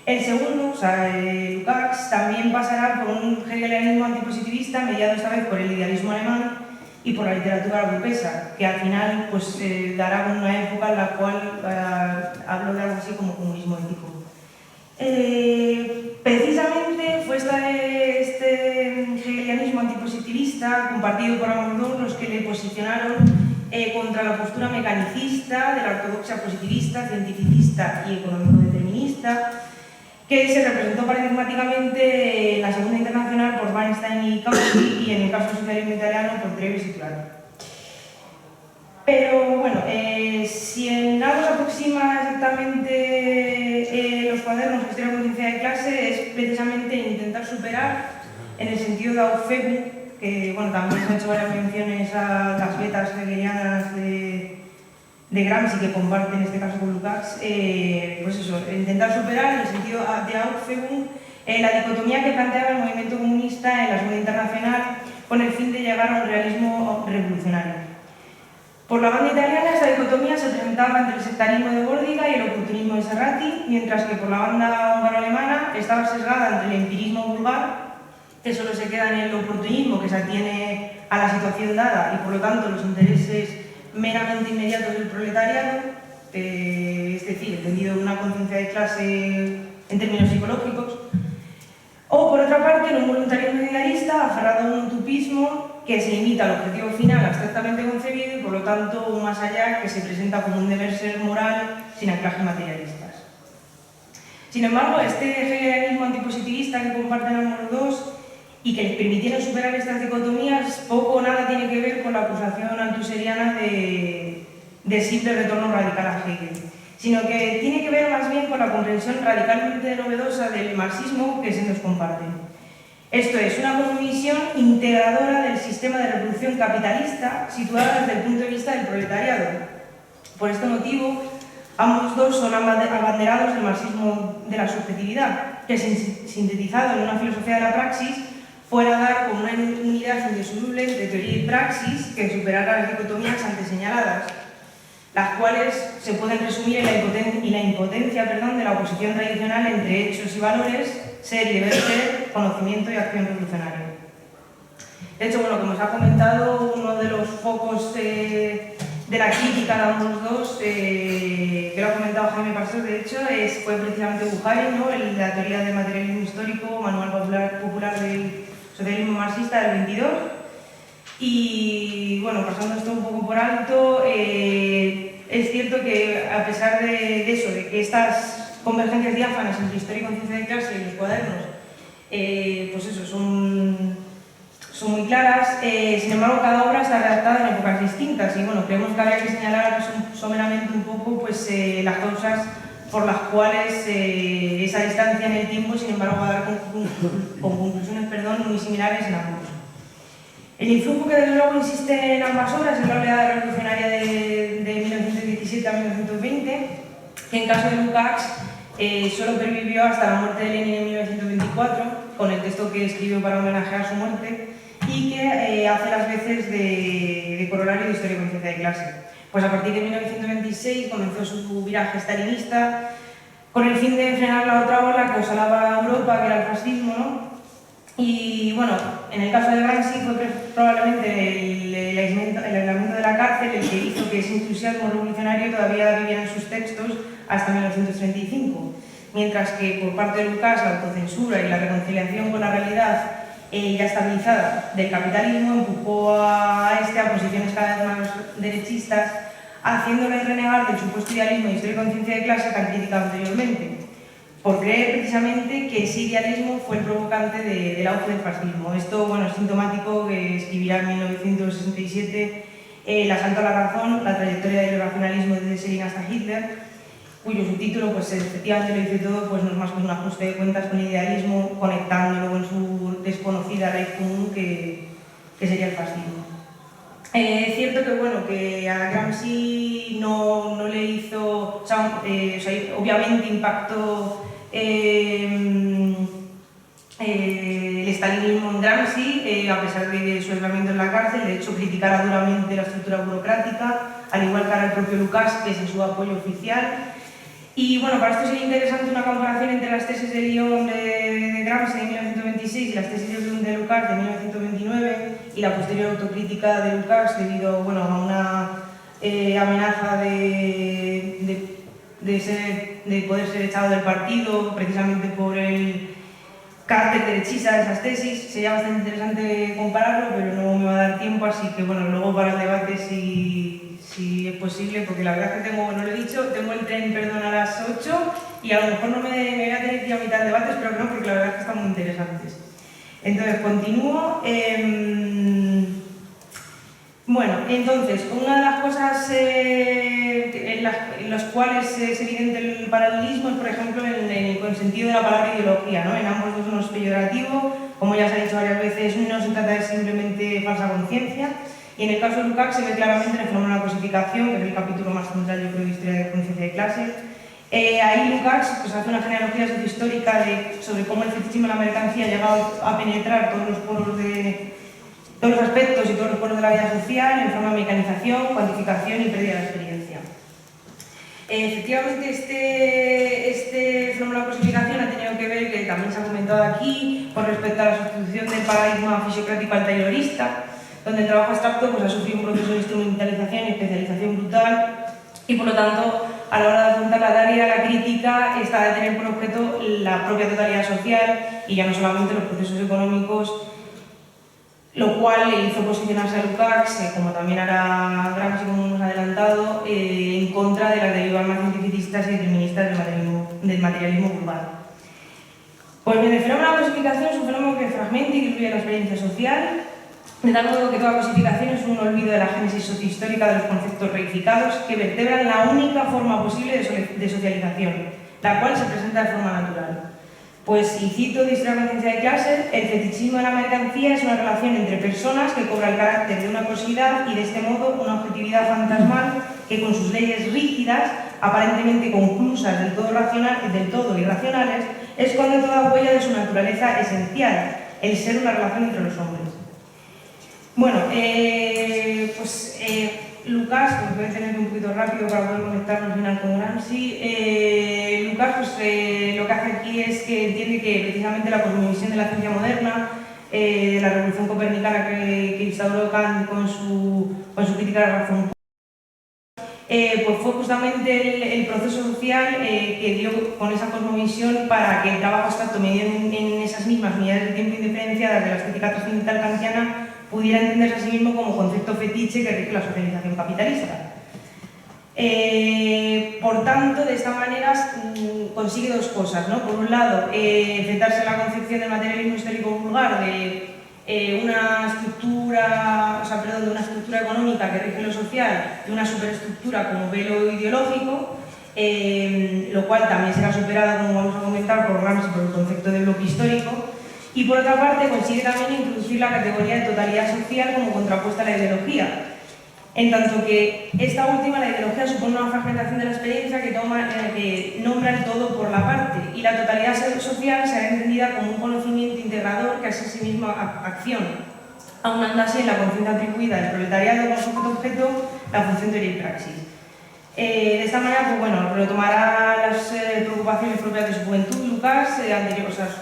el segundo, o sea, Lukács, también pasará por un hegelianismo antipositivista mediado esta vez por el idealismo alemán y por la literatura burguesa, que al final pues, dará una época en la cual hablo de algo así como comunismo ético. Precisamente fue este hegelianismo antipositivista, compartido por ambos dos, los que le posicionaron contra la postura mecanicista de la ortodoxia positivista, cientificista y económico-determinista, que se representó paradigmáticamente en la Segunda Internacional por Weinstein y Kautsky y en el caso del socialismo italiano por Treves y Turano. Pero bueno, si en algo se aproxima exactamente los cuadernos de historia de conciencia de clase es precisamente intentar superar, en el sentido de Aufhebung, que bueno, también se han hecho varias menciones a las betas hegelianas de Gramsci, que comparte en este caso con Lukács, pues eso, intentar superar en el sentido de Aufhebung la dicotomía que planteaba el movimiento comunista en la Segunda Internacional con el fin de llegar a un realismo revolucionario. Por la banda italiana, esta dicotomía se presentaba entre el sectarismo de Bordiga y el oportunismo de Serrati, mientras que por la banda húngaro-alemana estaba sesgada entre el empirismo vulgar, que solo se queda en el oportunismo, que se atiene a la situación dada y por lo tanto los intereses meramente inmediatos del proletariado, es decir, entendido en una conciencia de clase en términos psicológicos, o por otra parte en un voluntarismo idealista aferrado a un utopismo que se limita al objetivo final abstractamente concebido y por lo tanto un más allá que se presenta como un deber ser moral sin anclajes materialistas. Sin embargo, este hegelianismo antipositivista que comparten ambos dos y que les permitieron superar estas dicotomías poco o nada tiene que ver con la acusación althuseriana de simple retorno radical a Hegel, sino que tiene que ver más bien con la comprensión radicalmente novedosa del marxismo que se nos comparte. Esto es, una cosmovisión integradora del sistema de reproducción capitalista situada desde el punto de vista del proletariado. Por este motivo, ambos dos son abanderados del marxismo de la subjetividad, que sintetizado en una filosofía de la praxis fuera a dar como una unidad indisoluble de teoría y praxis que superara las dicotomías antes señaladas, las cuales se pueden resumir en la impotencia de la oposición tradicional entre hechos y valores, ser y deber ser, conocimiento y acción revolucionaria. De hecho, bueno, como os ha comentado, uno de los focos de la crítica de ambos dos, que lo ha comentado Jaime Pastor, de hecho, fue precisamente Buharin, ¿no? La teoría del materialismo histórico, manual popular del socialismo marxista del 22. Y bueno, pasando esto un poco por alto, es cierto que a pesar de eso, de que estas convergencias diáfanas entre historia y conciencia de clase y los cuadernos, pues eso, son muy claras, sin embargo cada obra está redactada en épocas distintas y bueno, creemos que habría que señalar someramente un poco pues, las causas por las cuales esa distancia en el tiempo, sin embargo, va a dar con conclusiones muy similares en ambos. El influjo que desde luego insiste en ambas obras es la oleada revolucionaria de 1917 a 1920, que en caso de Lukács solo pervivió hasta la muerte de Lenin en 1924, con el texto que escribió para homenajear su muerte, y que hace las veces de corolario de historia y conciencia de clase. Pues a partir de 1926 comenzó su viraje stalinista, con el fin de frenar la otra ola que asolaba a Europa, que era el fascismo, ¿no? Y bueno, en el caso de Gramsci fue probablemente el aislamiento de la cárcel el que hizo que ese entusiasmo revolucionario todavía viviera en sus textos hasta 1935, mientras que por parte de Lukács la autocensura y la reconciliación con la realidad ya estabilizada del capitalismo empujó a posiciones cada vez más derechistas, haciéndole renegar del supuesto idealismo y historia y conciencia de clase tan criticado anteriormente, por creer precisamente que ese idealismo fue el provocante del auge del fascismo. Esto, bueno, es sintomático que escribirá en 1967 El asalto a la razón, la trayectoria del racionalismo desde Schelling hasta Hitler, cuyo subtítulo, pues efectivamente lo dice todo, pues no es más que un ajuste de cuentas con el idealismo, conectándolo con su desconocida raíz común que sería el fascismo. Es cierto que, bueno, que a Gramsci no le hizo, obviamente impactó el estalinismo en Gramsci, a pesar de su aislamiento en la cárcel. De hecho, criticara duramente la estructura burocrática, al igual que el propio Lukács, que es su apoyo oficial. Y bueno, para esto sería interesante una comparación entre las tesis de Lyon de Gramsci de 1926 y las tesis de Lukács de 1929 y la posterior autocrítica de Lukács debido, bueno, a una amenaza de poder ser echado del partido precisamente por el carácter derechista de esas tesis. Sería bastante interesante compararlo, pero no me va a dar tiempo, así que bueno, luego para el debate si es posible, porque la verdad es que tengo, no lo he dicho, tengo el tren, perdón, a las 8 y a lo mejor no me voy a tener que ir a mitad de debates, pero no, porque la verdad es que están muy interesantes. Entonces, continúo. Bueno, entonces, una de las cosas en las cuales es evidente el paralelismo es, por ejemplo, en el sentido de la palabra ideología, ¿no? En ambos dos no es peyorativo, como ya se ha dicho varias veces, no se trata de simplemente falsa conciencia, y en el caso de Lukács se ve claramente en el fenómeno de la cosificación, que es el capítulo más central, yo creo, de historia de conciencia de clase. Ahí Lukács pues, hace una genealogía sociohistórica sobre cómo el fetichismo de la mercancía ha llegado a penetrar todos los aspectos y todos los poros de la vida social en forma de mecanización, cuantificación y pérdida de la experiencia. Efectivamente, este fenómeno de la cosificación ha tenido que ver, que también se ha comentado aquí, con respecto a la sustitución del paradigma fisiocrático al taylorista, donde el trabajo abstracto pues, ha sufrido un proceso de instrumentalización y especialización brutal, y por lo tanto, a la hora de afrontar la tarea, la crítica está de tener por objeto la propia totalidad social y ya no solamente los procesos económicos, lo cual le hizo posicionarse a Lukács, como también hará Gramsci, como hemos adelantado, en contra de las derivas más cientificistas y deterministas del materialismo urbano. Pues bien, el fenómeno de la cosificación es un fenómeno que fragmenta y que incluye la experiencia social, de tal modo que toda cosificación es un olvido de la génesis sociohistórica de los conceptos reificados que vertebran la única forma posible de socialización, la cual se presenta de forma natural. Pues, y cito de Historia de la Conciencia de Clase, el fetichismo de la mercancía es una relación entre personas que cobra el carácter de una cosidad y de este modo una objetividad fantasmal que con sus leyes rígidas, aparentemente conclusas del todo irracionales, esconde toda huella de su naturaleza esencial, el ser una relación entre los hombres. Bueno, Lukács, pues voy a tener un poquito rápido para poder conectarnos al final con Gramsci. Lukács pues, lo que hace aquí es que entiende que precisamente la cosmovisión de la ciencia moderna, de la revolución copernicana que instauró Kant con su crítica de la razón, pues fue justamente el proceso social que dio con esa cosmovisión para que el trabajo abstracto medido en esas mismas unidades de tiempo indiferenciadas de la estética trascendental kantiana pudiera entenderse a sí mismo como concepto fetiche que rige la socialización capitalista. Por tanto, de esta manera consigue dos cosas, ¿no? Por un lado, enfrentarse a la concepción del materialismo histórico vulgar de una estructura económica que rige lo social, de una superestructura como velo ideológico, lo cual también será superado, como vamos a comentar, por Gramsci por el concepto de bloque histórico. Y por otra parte consigue también introducir la categoría de totalidad social como contrapuesta a la ideología, en tanto que esta última, la ideología, supone una fragmentación de la experiencia que nombra el todo por la parte, y la totalidad social será entendida como un conocimiento integrador que hace a sí misma acción, aunando así en la conciencia atribuida del proletariado como sujeto objeto la función teoría y praxis. De esta manera, pues bueno, retomará las preocupaciones propias de su juventud, Lucas,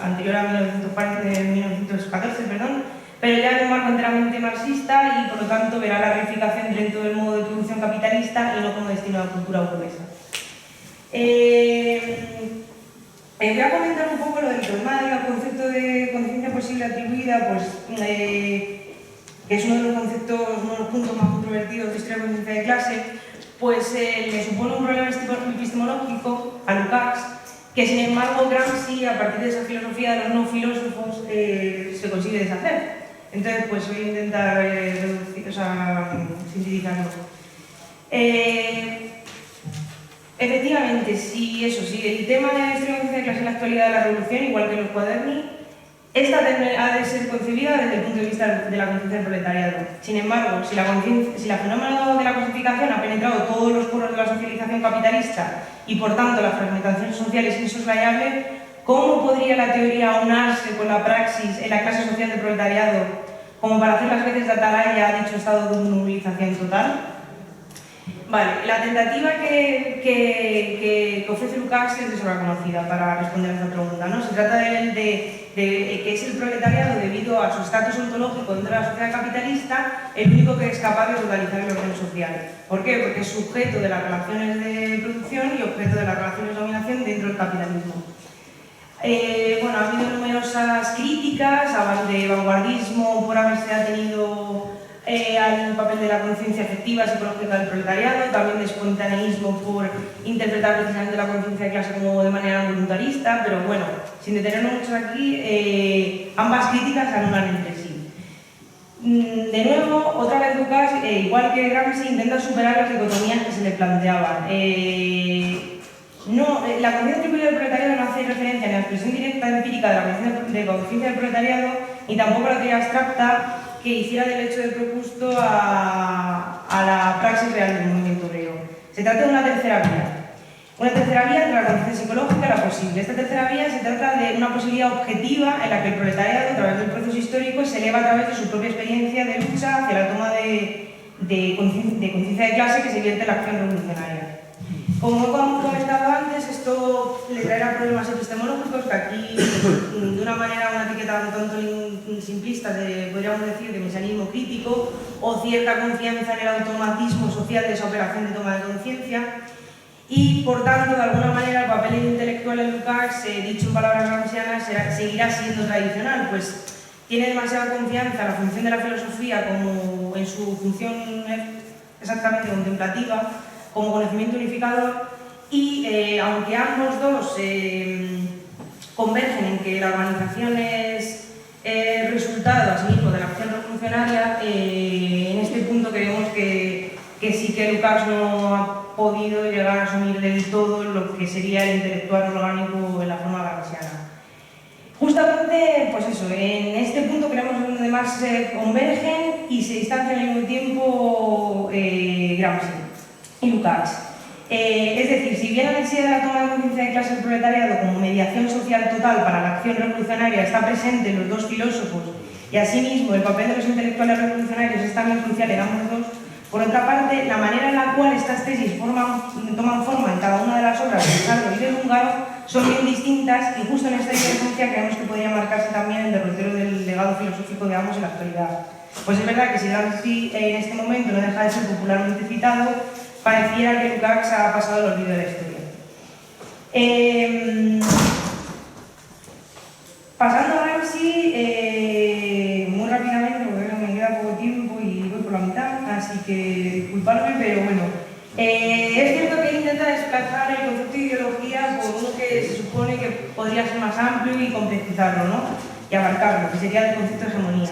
anterior a 1914, perdón, pero ya en un marco enteramente marxista y por lo tanto verá la reificación dentro del modo de producción capitalista y no como destino a la cultura burguesa. Voy a comentar un poco lo del tema del concepto de conciencia posible atribuida, pues, que es uno de los puntos más controvertidos de historia de conciencia de clase, pues le supone un problema epistemológico a Lukács, que sin embargo Gramsci, a partir de esa filosofía de los no filósofos, se consigue deshacer. Entonces, pues voy a intentar sintetizarlo. Efectivamente, si el tema de la historia de clase en la actualidad de la revolución, igual que los cuaderni, esta ha de ser concebida desde el punto de vista de la conciencia del proletariado. Sin embargo, si la fenómeno de la cosificación ha penetrado todos los poros de la socialización capitalista y por tanto la fragmentación social es insoslayable, ¿cómo podría la teoría aunarse con la praxis en la clase social del proletariado como para hacer las veces de atalaya a dicho estado de movilización total? Vale, la tentativa que ofrece Lukács es de sobra conocida para responder a esta pregunta, ¿no? Se trata de que es el proletariado, debido a su estatus ontológico dentro de la sociedad capitalista, el único que es capaz de totalizar el orden social. ¿Por qué? Porque es sujeto de las relaciones de producción y objeto de las relaciones de dominación dentro del capitalismo. Bueno, ha habido numerosas críticas de vanguardismo por haberse atenido al papel de la conciencia efectiva psicológica del proletariado, también de espontaneísmo por interpretar precisamente la conciencia de clase como de manera voluntarista, pero bueno, sin detenernos mucho aquí, ambas críticas anulan entre sí. De nuevo, otra vez Lukács, igual que Gramsci, intenta superar las dicotomías que se le planteaban. La conciencia atribuida del proletariado no hace referencia ni a la expresión directa empírica de la conciencia del proletariado, ni tampoco a la teoría abstracta que hiciera del hecho del propuesto a la praxis real del movimiento obrero. Se trata de una tercera vía. Una tercera vía entre la conciencia psicológica y la posible. Esta tercera vía se trata de una posibilidad objetiva en la que el proletariado, a través del proceso histórico, se eleva a través de su propia experiencia de lucha hacia la toma de conciencia de clase que se vierte en la acción revolucionaria. Como he comentado antes, esto le traerá problemas epistemológicos que aquí, de una manera, una etiqueta un tanto simplista, podríamos decir, de mesianismo crítico o cierta confianza en el automatismo social de esa operación de toma de conciencia. Y, por tanto, de alguna manera, el papel intelectual en Lukács, dicho en palabras gramscianas, seguirá siendo tradicional, pues tiene demasiada confianza en la función de la filosofía como en su función exactamente contemplativa, como conocimiento unificador, y aunque ambos dos convergen en que la organización es resultado asimismo de la acción revolucionaria, en este punto creemos que sí que Lukács no ha podido llegar a asumir del todo lo que sería el intelectual orgánico en la forma gramsciana. Justamente, pues eso, en este punto creemos que donde más convergen y se distancian al mismo tiempo Gramsci y Lukács. Es decir, si bien la necesidad de la toma de conciencia de clase del proletariado como mediación social total para la acción revolucionaria está presente en los dos filósofos y asimismo el papel de los intelectuales revolucionarios es también crucial en ambos dos, por otra parte, la manera en la cual estas tesis toman forma en cada una de las obras de Sardo y de Húngaro son bien distintas y justo en esta diferencia creemos que podría marcarse también el derrotero del legado filosófico de ambos en la actualidad. Pues es verdad que si Gramsci en este momento no deja de ser popularmente citado, pareciera que Lukács ha pasado el olvido de la historia. Pasando a Gramsci, muy rápidamente, porque me queda poco tiempo y voy por la mitad, así que disculpadme, pero bueno. Es cierto que intenta desplazar el concepto de ideología por uno que se supone que podría ser más amplio y complejizarlo, ¿no? Y abarcarlo, que sería el concepto de hegemonía.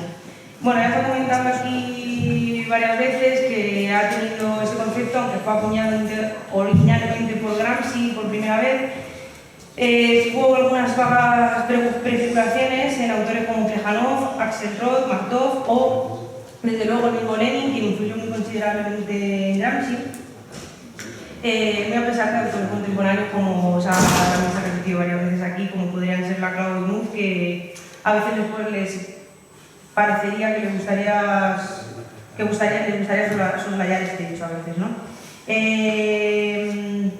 Bueno, ya está comentando aquí varias veces que ha tenido ese concepto, aunque fue acuñado originalmente por Gramsci por primera vez. Hubo algunas vagas prefiguraciones en autores como Plejánov, Axelrod, Martov o, desde luego, el mismo Lenin, quien influyó muy considerablemente en Gramsci. Muy a pesar de autores contemporáneos como también se ha repetido varias veces aquí, como podrían ser Laclau y Moore, que a veces después les parecería que les gustaría soslayar este hecho a veces, ¿no? El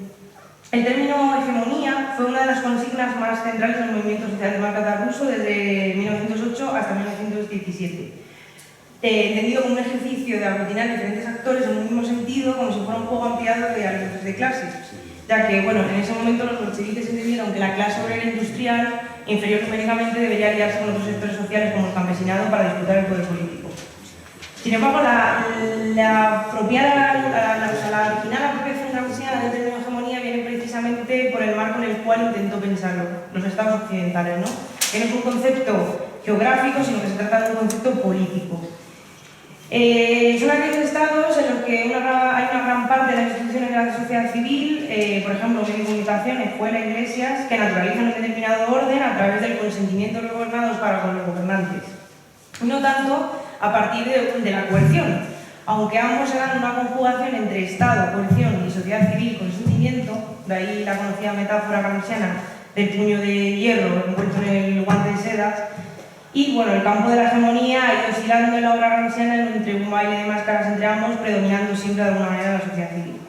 término hegemonía fue una de las consignas más centrales del movimiento socialdemócrata ruso desde 1908 hasta 1917, entendido como un ejercicio de aglutinar diferentes actores en un mismo sentido, como si fuera un juego ampliado de alianzas de clases, ya que, bueno, en ese momento los bolcheviques entendieron que la clase obrera industrial, inferior numéricamente, debería aliarse con otros sectores sociales como el campesinado para disputar el poder político. Sin embargo, la original apropiación gramsciana del término hegemonía viene precisamente por el marco en el cual intentó pensarlo, los estados occidentales, ¿no? Que no es un concepto geográfico, sino que se trata de un concepto político. Son aquellos estados en los que hay una gran parte de las instituciones de la sociedad civil, por ejemplo, medios de comunicación, escuelas, iglesias, que naturalizan un determinado orden a través del consentimiento de los gobernados para con los gobernantes. No tanto a partir de la coerción, aunque ambos eran una conjugación entre Estado, coerción y sociedad civil, consentimiento, de ahí la conocida metáfora gramsciana del puño de hierro envuelto en el guante de seda. Y bueno, el campo de la hegemonía ha ido oscilando en la obra gramsciana entre un baile de máscaras entre ambos, predominando siempre de alguna manera la sociedad civil.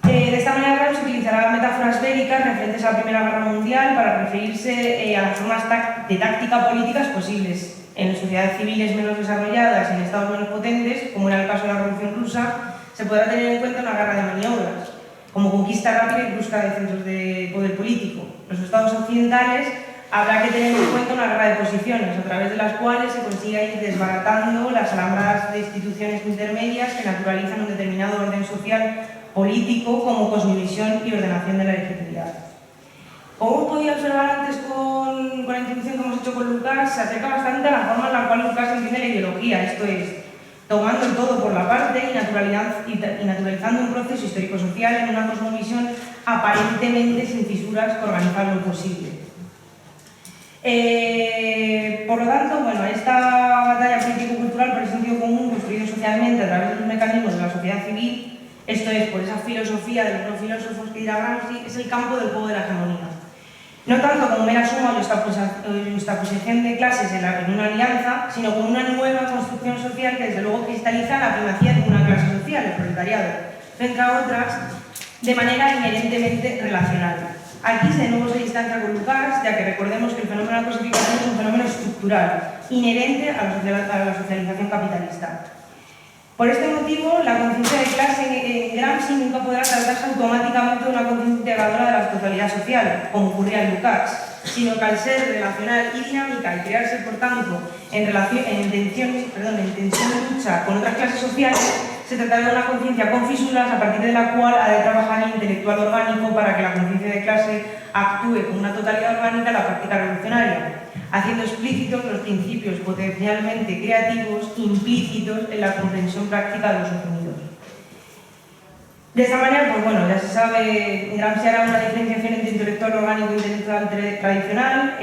De esta manera, Gramsci utilizará metáforas bélicas referentes a la Primera Guerra Mundial para referirse a las formas de táctica políticas posibles en sociedades civiles menos desarrolladas y en estados menos potentes, como era el caso de la Revolución Rusa. Se podrá tener en cuenta una guerra de maniobras, como conquista rápida y brusca de centros de poder político. Los estados occidentales habrá que tener en cuenta una guerra de posiciones, a través de las cuales se consiga ir desbaratando las alambradas de instituciones intermedias que naturalizan un determinado orden social político como cosmovisión y ordenación de la legitimidad. Como hemos podido observar antes con la introducción que hemos hecho con Lukács, se acerca bastante a la forma en la cual Lukács entiende la ideología, esto es, tomando el todo por la parte y naturalizando un proceso histórico-social en una cosmovisión aparentemente sin fisuras que organizar lo posible. Por lo tanto, bueno, esta batalla político-cultural por el sentido común construido socialmente a través de los mecanismos de la sociedad civil, esto es, por esa filosofía de los no filósofos que dirá Gramsci, es el campo del juego de la hegemonía. No tanto como mera suma o justaposición de clases en una alianza, sino como una nueva construcción social que desde luego cristaliza la primacía de una clase social, el proletariado, frente a otras, de manera inherentemente relacional. Aquí de nuevo se distancia con Lukács, ya que recordemos que el fenómeno de la cosificación es un fenómeno estructural, inherente a la socialización capitalista. Por este motivo, la conciencia de clase en Gramsci nunca podrá tratarse automáticamente de una conciencia integradora de la totalidad social, como ocurría en Lukács, sino que al ser relacional y dinámica y crearse, por tanto, en tensión de lucha con otras clases sociales, se tratará de una conciencia con fisuras a partir de la cual ha de trabajar el intelectual orgánico para que la conciencia de clase actúe como una totalidad orgánica en la práctica revolucionaria, haciendo explícitos los principios potencialmente creativos implícitos en la comprensión práctica de los oprimidos. De esta manera, pues bueno, ya se sabe, Gramsci hará una diferenciación entre intelectual orgánico e intelectual tradicional.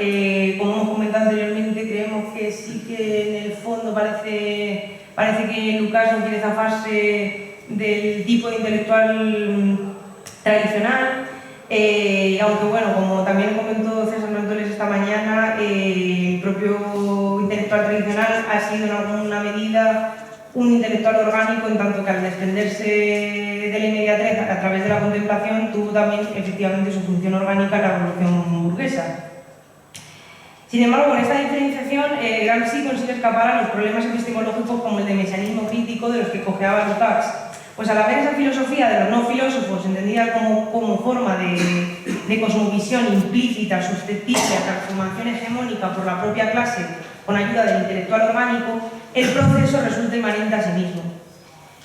Como hemos comentado anteriormente, creemos que sí que en el fondo parece que Lukács no quiere zafarse del tipo de intelectual tradicional, aunque bueno, como también comentó César Montoles esta mañana, el propio intelectual tradicional ha sido en alguna medida un intelectual orgánico, en tanto que al desprenderse de la inmediatez a través de la contemplación tuvo también efectivamente su función orgánica en la revolución burguesa. Sin embargo, con esta diferenciación, Gramsci consigue escapar a los problemas epistemológicos como el de mesianismo crítico de los que cojeaba Lukács, pues al haber esa filosofía de los no filósofos entendida como forma de cosmovisión implícita, susceptible a transformación hegemónica por la propia clase con ayuda del intelectual orgánico, el proceso resulta inmanente a sí mismo.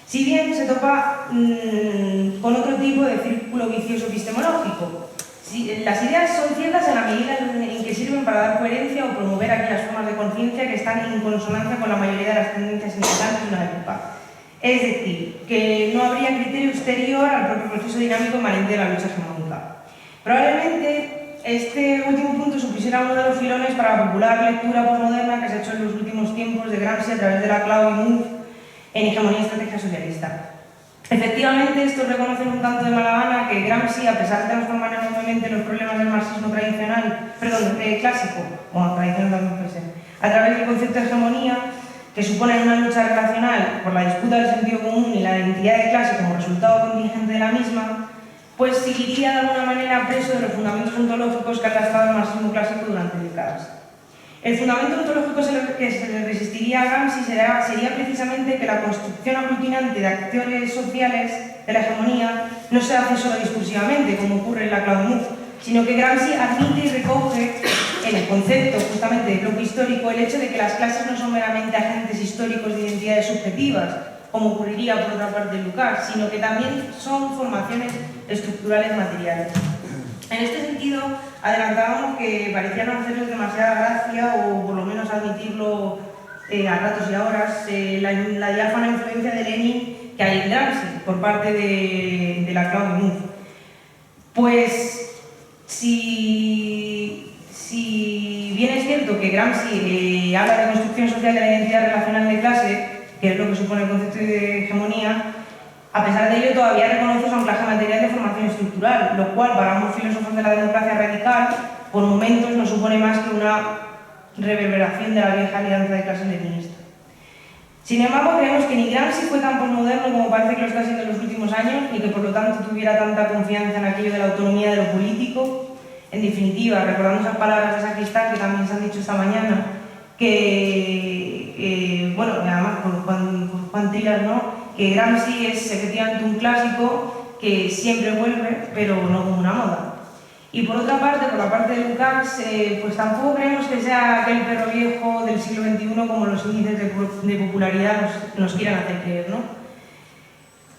Si bien se topa con otro tipo de círculo vicioso epistemológico, las ideas son ciertas en la medida en que sirven para dar coherencia o promover aquellas formas de conciencia que están en consonancia con la mayoría de las tendencias importantes de una época. Es decir, que no habría criterio exterior al propio proceso dinámico inmanente de la lucha hegemónica. Probablemente este último punto supusiera uno de los filones para la popular lectura postmoderna que se ha hecho en los últimos tiempos de Gramsci a través de la Clau y Moore en Hegemonía y Estrategia Socialista. Efectivamente, estos reconocen un tanto de mala gana que Gramsci, a pesar de transformar enormemente los problemas del marxismo clásico, bueno, tradicional también puede ser, a través del concepto de hegemonía, que suponen una lucha relacional por la disputa del sentido común y la identidad de clase como resultado contingente de la misma, pues seguiría de alguna manera preso de los fundamentos ontológicos que ha arrastrado el marxismo clásico durante décadas. El fundamento ontológico que se le resistiría a Gramsci sería precisamente que la construcción aglutinante de actores sociales de la hegemonía no se hace solo discursivamente, como ocurre en la Claude Mouffe, sino que Gramsci admite y recoge en el concepto justamente de bloque histórico el hecho de que las clases no son meramente agentes históricos de identidades subjetivas, como ocurriría por otra parte en Lukács, sino que también son formaciones estructurales materiales. En este sentido, adelantábamos que parecía no hacerles demasiada gracia, o por lo menos admitirlo a ratos y a horas, la diáfana influencia de Lenin que hay en Gramsci por parte de la Claude Mouffe. Pues, si bien es cierto que Gramsci habla de construcción social de la identidad relacional de clase, que es lo que supone el concepto de hegemonía, a pesar de ello todavía reconoce su anclaje material de formación estructural, lo cual para unos filósofos de la democracia radical, por momentos no supone más que una reverberación de la vieja alianza de clase leninista. Sin embargo, creemos que ni Gramsci fue tan posmoderno como parece que lo está siendo en los últimos años, y que por lo tanto tuviera tanta confianza en aquello de la autonomía de lo político. En definitiva, recordando esas palabras de Sacristán que también se han dicho esta mañana, bueno, además por Juan Trillas, ¿no?, que Gramsci es efectivamente un clásico que siempre vuelve, pero no como una moda. Y por otra parte, por la parte de Lukács, pues tampoco creemos que sea aquel perro viejo del siglo XXI como los índices de popularidad nos quieran hacer creer, ¿no?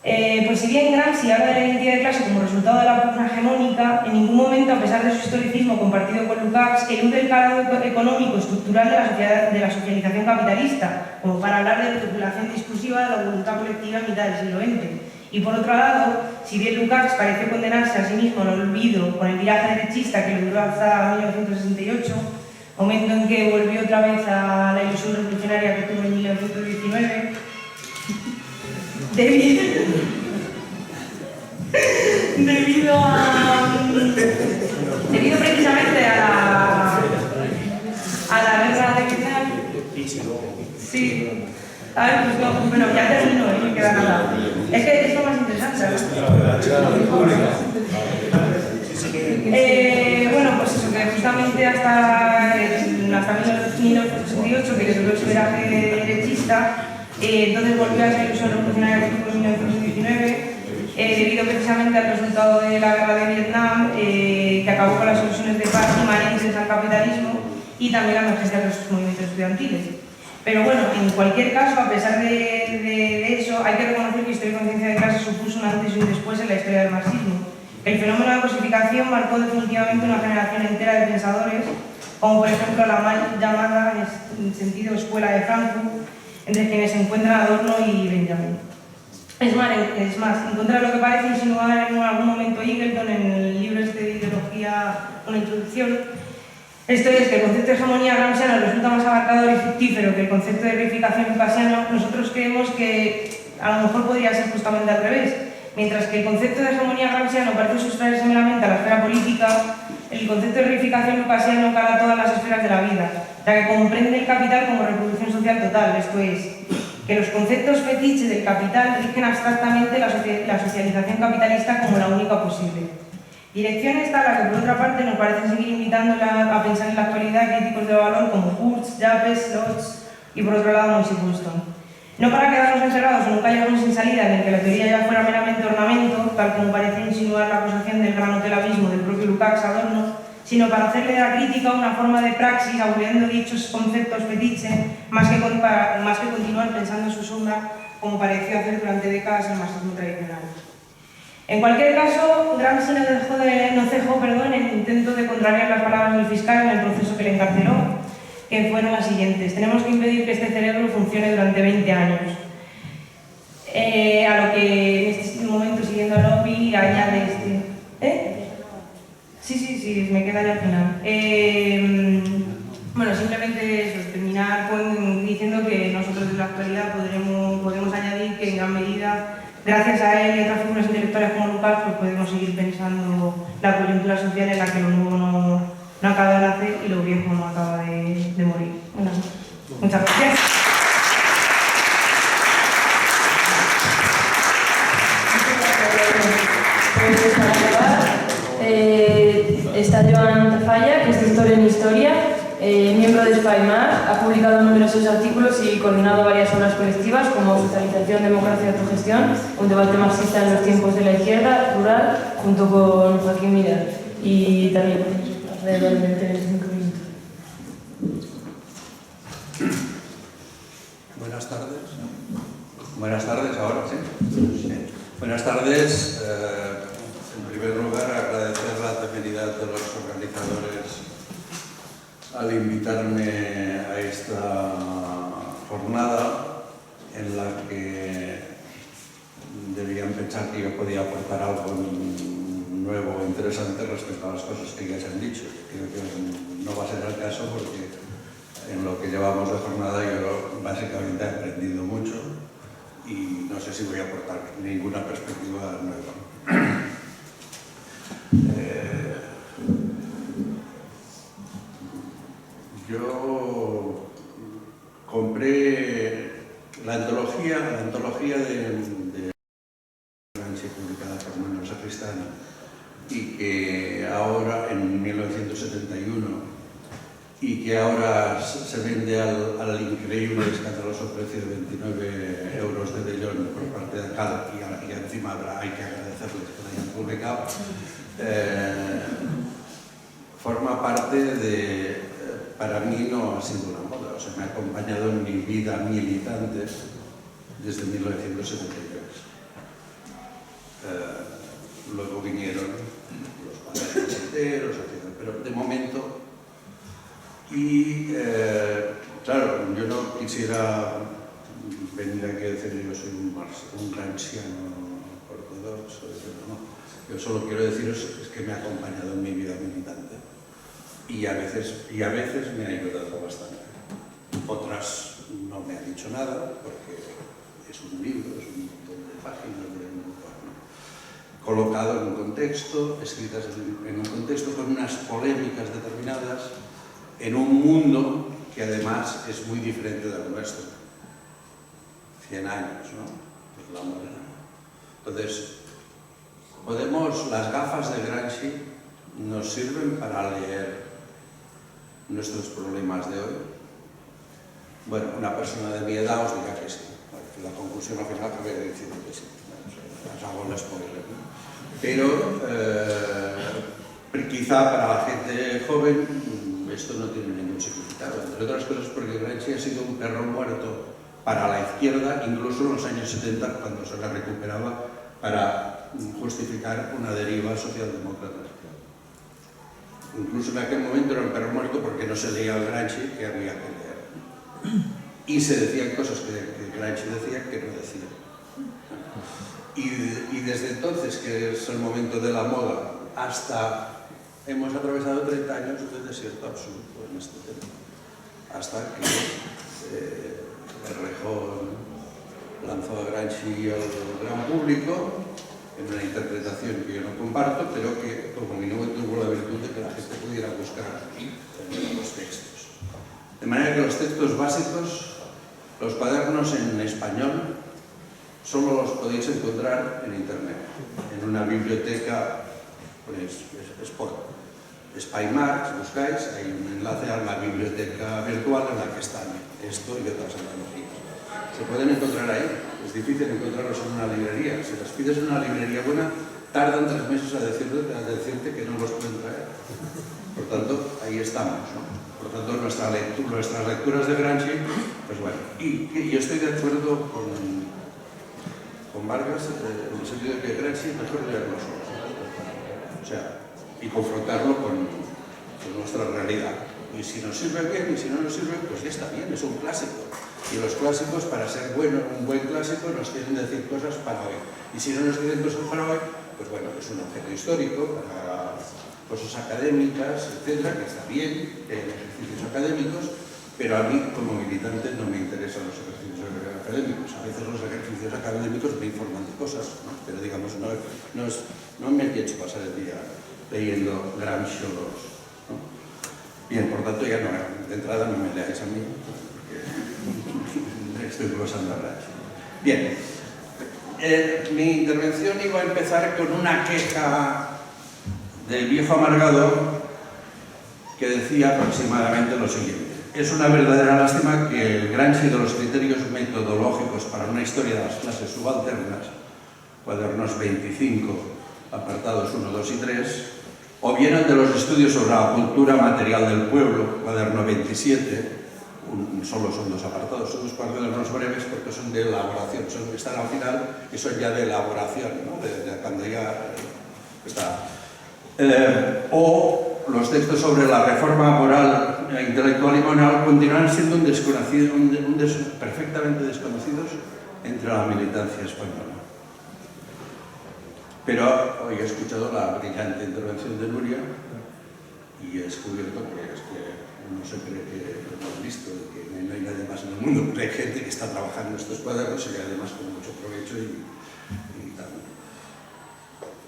Pues si bien Gramsci habla de la identidad de clase como resultado de la pugna hegemónica, en ningún momento, a pesar de su historicismo compartido con Lukács, elude el calado económico estructural de la socialización capitalista, como para hablar de regulación discursiva de la voluntad colectiva en mitad del siglo XX. Y por otro lado, si bien Lukács pareció condenarse a sí mismo al olvido con el viraje derechista que lo duró hasta 1968, momento en que volvió otra vez a la ilusión revolucionaria que tuvo en 1919, debido precisamente a la guerra de Vietnam. Sí. A ver, pues no, bueno, ya termino, no me queda nada. Es que es lo más interesante, bueno, pues eso, que justamente hasta 1968, que le duró su viraje derechista, entonces volvió a esa ilusión revolucionaria que tuvo en 1919, debido precisamente al resultado de la guerra de Vietnam, que acabó con las soluciones de paz inmanentes al capitalismo y también la emergencia de los movimientos estudiantiles. Pero bueno, en cualquier caso, a pesar de eso, hay que reconocer que Historia y Conciencia de Clase supuso un antes y un después en la historia del marxismo. El fenómeno de la cosificación marcó definitivamente una generación entera de pensadores, como por ejemplo la mal llamada, en sentido, Escuela de Frankfurt, entre quienes se encuentran Adorno y Benjamin. Es más, encontrar lo que parece insinuar en algún momento Eagleton en el libro este de Ideología, una introducción. Esto es que el concepto de hegemonía gramsciana resulta más abarcador y fructífero que el concepto de reificación lucasiano. Nosotros creemos que a lo mejor podría ser justamente al revés. Mientras que el concepto de hegemonía gramsciano parece sustraerse meramente a la esfera política, el concepto de reificación lucasiano cala todas las esferas de la vida, ya que comprende el capital como reproducción social total, esto es, que los conceptos fetiches del capital rigen abstractamente la socialización capitalista como la única posible. Dirección esta a la que por otra parte nos parece seguir invitándola a pensar en la actualidad críticos de valor como Kurtz, Jaspers, Lodz y por otro lado Moisey Woolston. No para quedarnos encerrados en un callejón sin salida en el que la teoría ya fuera meramente ornamento, tal como parece insinuar la acusación del gran hotelabismo del propio Lukács Adorno, sino para hacerle de la crítica una forma de praxis, aboliendo dichos conceptos fetiche, más que continuar pensando en su sombra, como pareció hacer durante décadas el marxismo tradicional. En cualquier caso, Gramsci no cejó en el intento de contrariar las palabras del fiscal en el proceso que le encarceló, que fueron las siguientes: tenemos que impedir que este cerebro funcione durante 20 años. A lo que en este momento, siguiendo a Lobby, añade Sí, me queda ya al final. Bueno, simplemente eso, terminar diciendo que nosotros en la actualidad podemos añadir que en gran medida, gracias a él y otras figuras intelectuales como Lukács, pues podemos seguir pensando la coyuntura social en la que lo nuevo no acaba de nacer y lo viejo no acaba de morir. Bueno, muchas gracias. está Joan Tafalla, que es doctor en Historia, miembro de SPAIMAR, ha publicado numerosos artículos y coordinado varias obras colectivas como Socialización, Democracia y Autogestión, un debate marxista en los tiempos de la izquierda rural, junto con Joaquín Mirar. Y también alrededor de 25 minutos. Buenas tardes. Buenas tardes, ahora sí. Sí. Buenas tardes. En primer lugar, agradecer la temeridad de los organizadores al invitarme a esta jornada en la que debían pensar que yo podía aportar algo nuevo o interesante respecto a las cosas que ya se han dicho. Creo que no va a ser el caso porque en lo que llevamos de jornada yo básicamente he aprendido mucho y no sé si voy a aportar ninguna perspectiva nueva. Yo compré la antología de Gramsci publicada por Manuel Sacristán y que ahora en 1971 y que ahora se vende al increíble y escandaloso precio de 29 euros de Bellón por parte de Cal y encima hay que agradecerles que lo hayan publicado, forma parte de, para mí no ha sido una moda, o sea, me ha acompañado en mi vida militante desde 1973. Luego vinieron los padres enteros, etc. Pero de momento, y claro, yo no quisiera venir aquí a decir yo soy un gramsciano ortodoxo, no. Yo solo quiero deciros es que me ha acompañado en mi vida militante y a veces me ha ayudado bastante. Otras no me ha dicho nada porque es un libro, es un montón de páginas colocado en un contexto, escritas en un contexto con unas polémicas determinadas en un mundo que además es muy diferente del nuestro. 100 años, ¿no? Pues la morena. Entonces, las gafas de Gramsci nos sirven para leer nuestros problemas de hoy. Bueno, una persona de mi edad os dirá que sí. La conclusión al final acabé diciendo que sí. Os hago el spoiler, ¿no? Pero quizá para la gente joven esto no tiene ningún significado, entre otras cosas porque Gramsci ha sido un perro muerto para la izquierda, incluso en los años 70, cuando se la recuperaba para justificar una deriva socialdemócrata. Incluso en aquel momento era un perro muerto porque no se leía el Gramsci que había que leer. Y se decían cosas que Gramsci decía que no decía. Y desde entonces, que es el momento de la moda, hasta hemos atravesado 30 años de desierto absoluto en este tema. Hasta que Errejón lanzó a Gramsci al gran público en una interpretación que yo no comparto, pero que como mínimo tuvo la virtud de que la gente pudiera buscar los textos. De manera que los textos básicos, los cuadernos en español, solo los podéis encontrar en internet, en una biblioteca, pues, SPAIMAR, si buscáis, hay un enlace a la biblioteca virtual en la que están esto y otras antologías. Se pueden encontrar ahí, es difícil encontrarlos en una librería. Si las pides en una librería buena, tardan 3 meses a decirte que no los pueden traer. Por tanto, ahí estamos, ¿no? Por tanto, nuestras lecturas de Gramsci, pues bueno. Y yo estoy de acuerdo con Vargas en el sentido de que Gramsci es mejor leerlo solo. O sea, y confrontarlo con nuestra realidad. Y si nos sirve bien y si no nos sirve, pues ya está bien, es un clásico. Y los clásicos, para ser un buen clásico, nos quieren decir cosas para hoy. Y si no nos dicen cosas para hoy, pues bueno, es un objeto histórico para cosas académicas, etcétera, que está bien, ejercicios académicos, pero a mí, como militante, no me interesan los ejercicios académicos. A veces los ejercicios académicos me informan de cosas, ¿no? Pero digamos, no me pienso pasar el día leyendo Gramsci, ¿no? Bien, por tanto, ya no, de entrada no me leáis a mí, porque estoy glosando a Gramsci. Bien, mi intervención iba a empezar con una queja del viejo amargado que decía aproximadamente lo siguiente: es una verdadera lástima que el Gramsci de los criterios metodológicos para una historia de las clases subalternas, cuadernos 25, apartados 1, 2 y 3, o bien el de los estudios sobre la cultura material del pueblo, cuaderno 27, solo son 2 apartados, son 2 cuadernos breves porque son de elaboración, están al final y son ya de elaboración, ¿no? de cuando ya está. O los textos sobre la reforma moral, intelectual y moral continúan siendo perfectamente desconocidos entre la militancia española. Pero hoy he escuchado la brillante intervención de Nuria y he descubierto que uno se cree que lo hemos visto, que no hay nadie más en el mundo, pero hay gente que está trabajando estos cuadernos y además con mucho provecho y tal.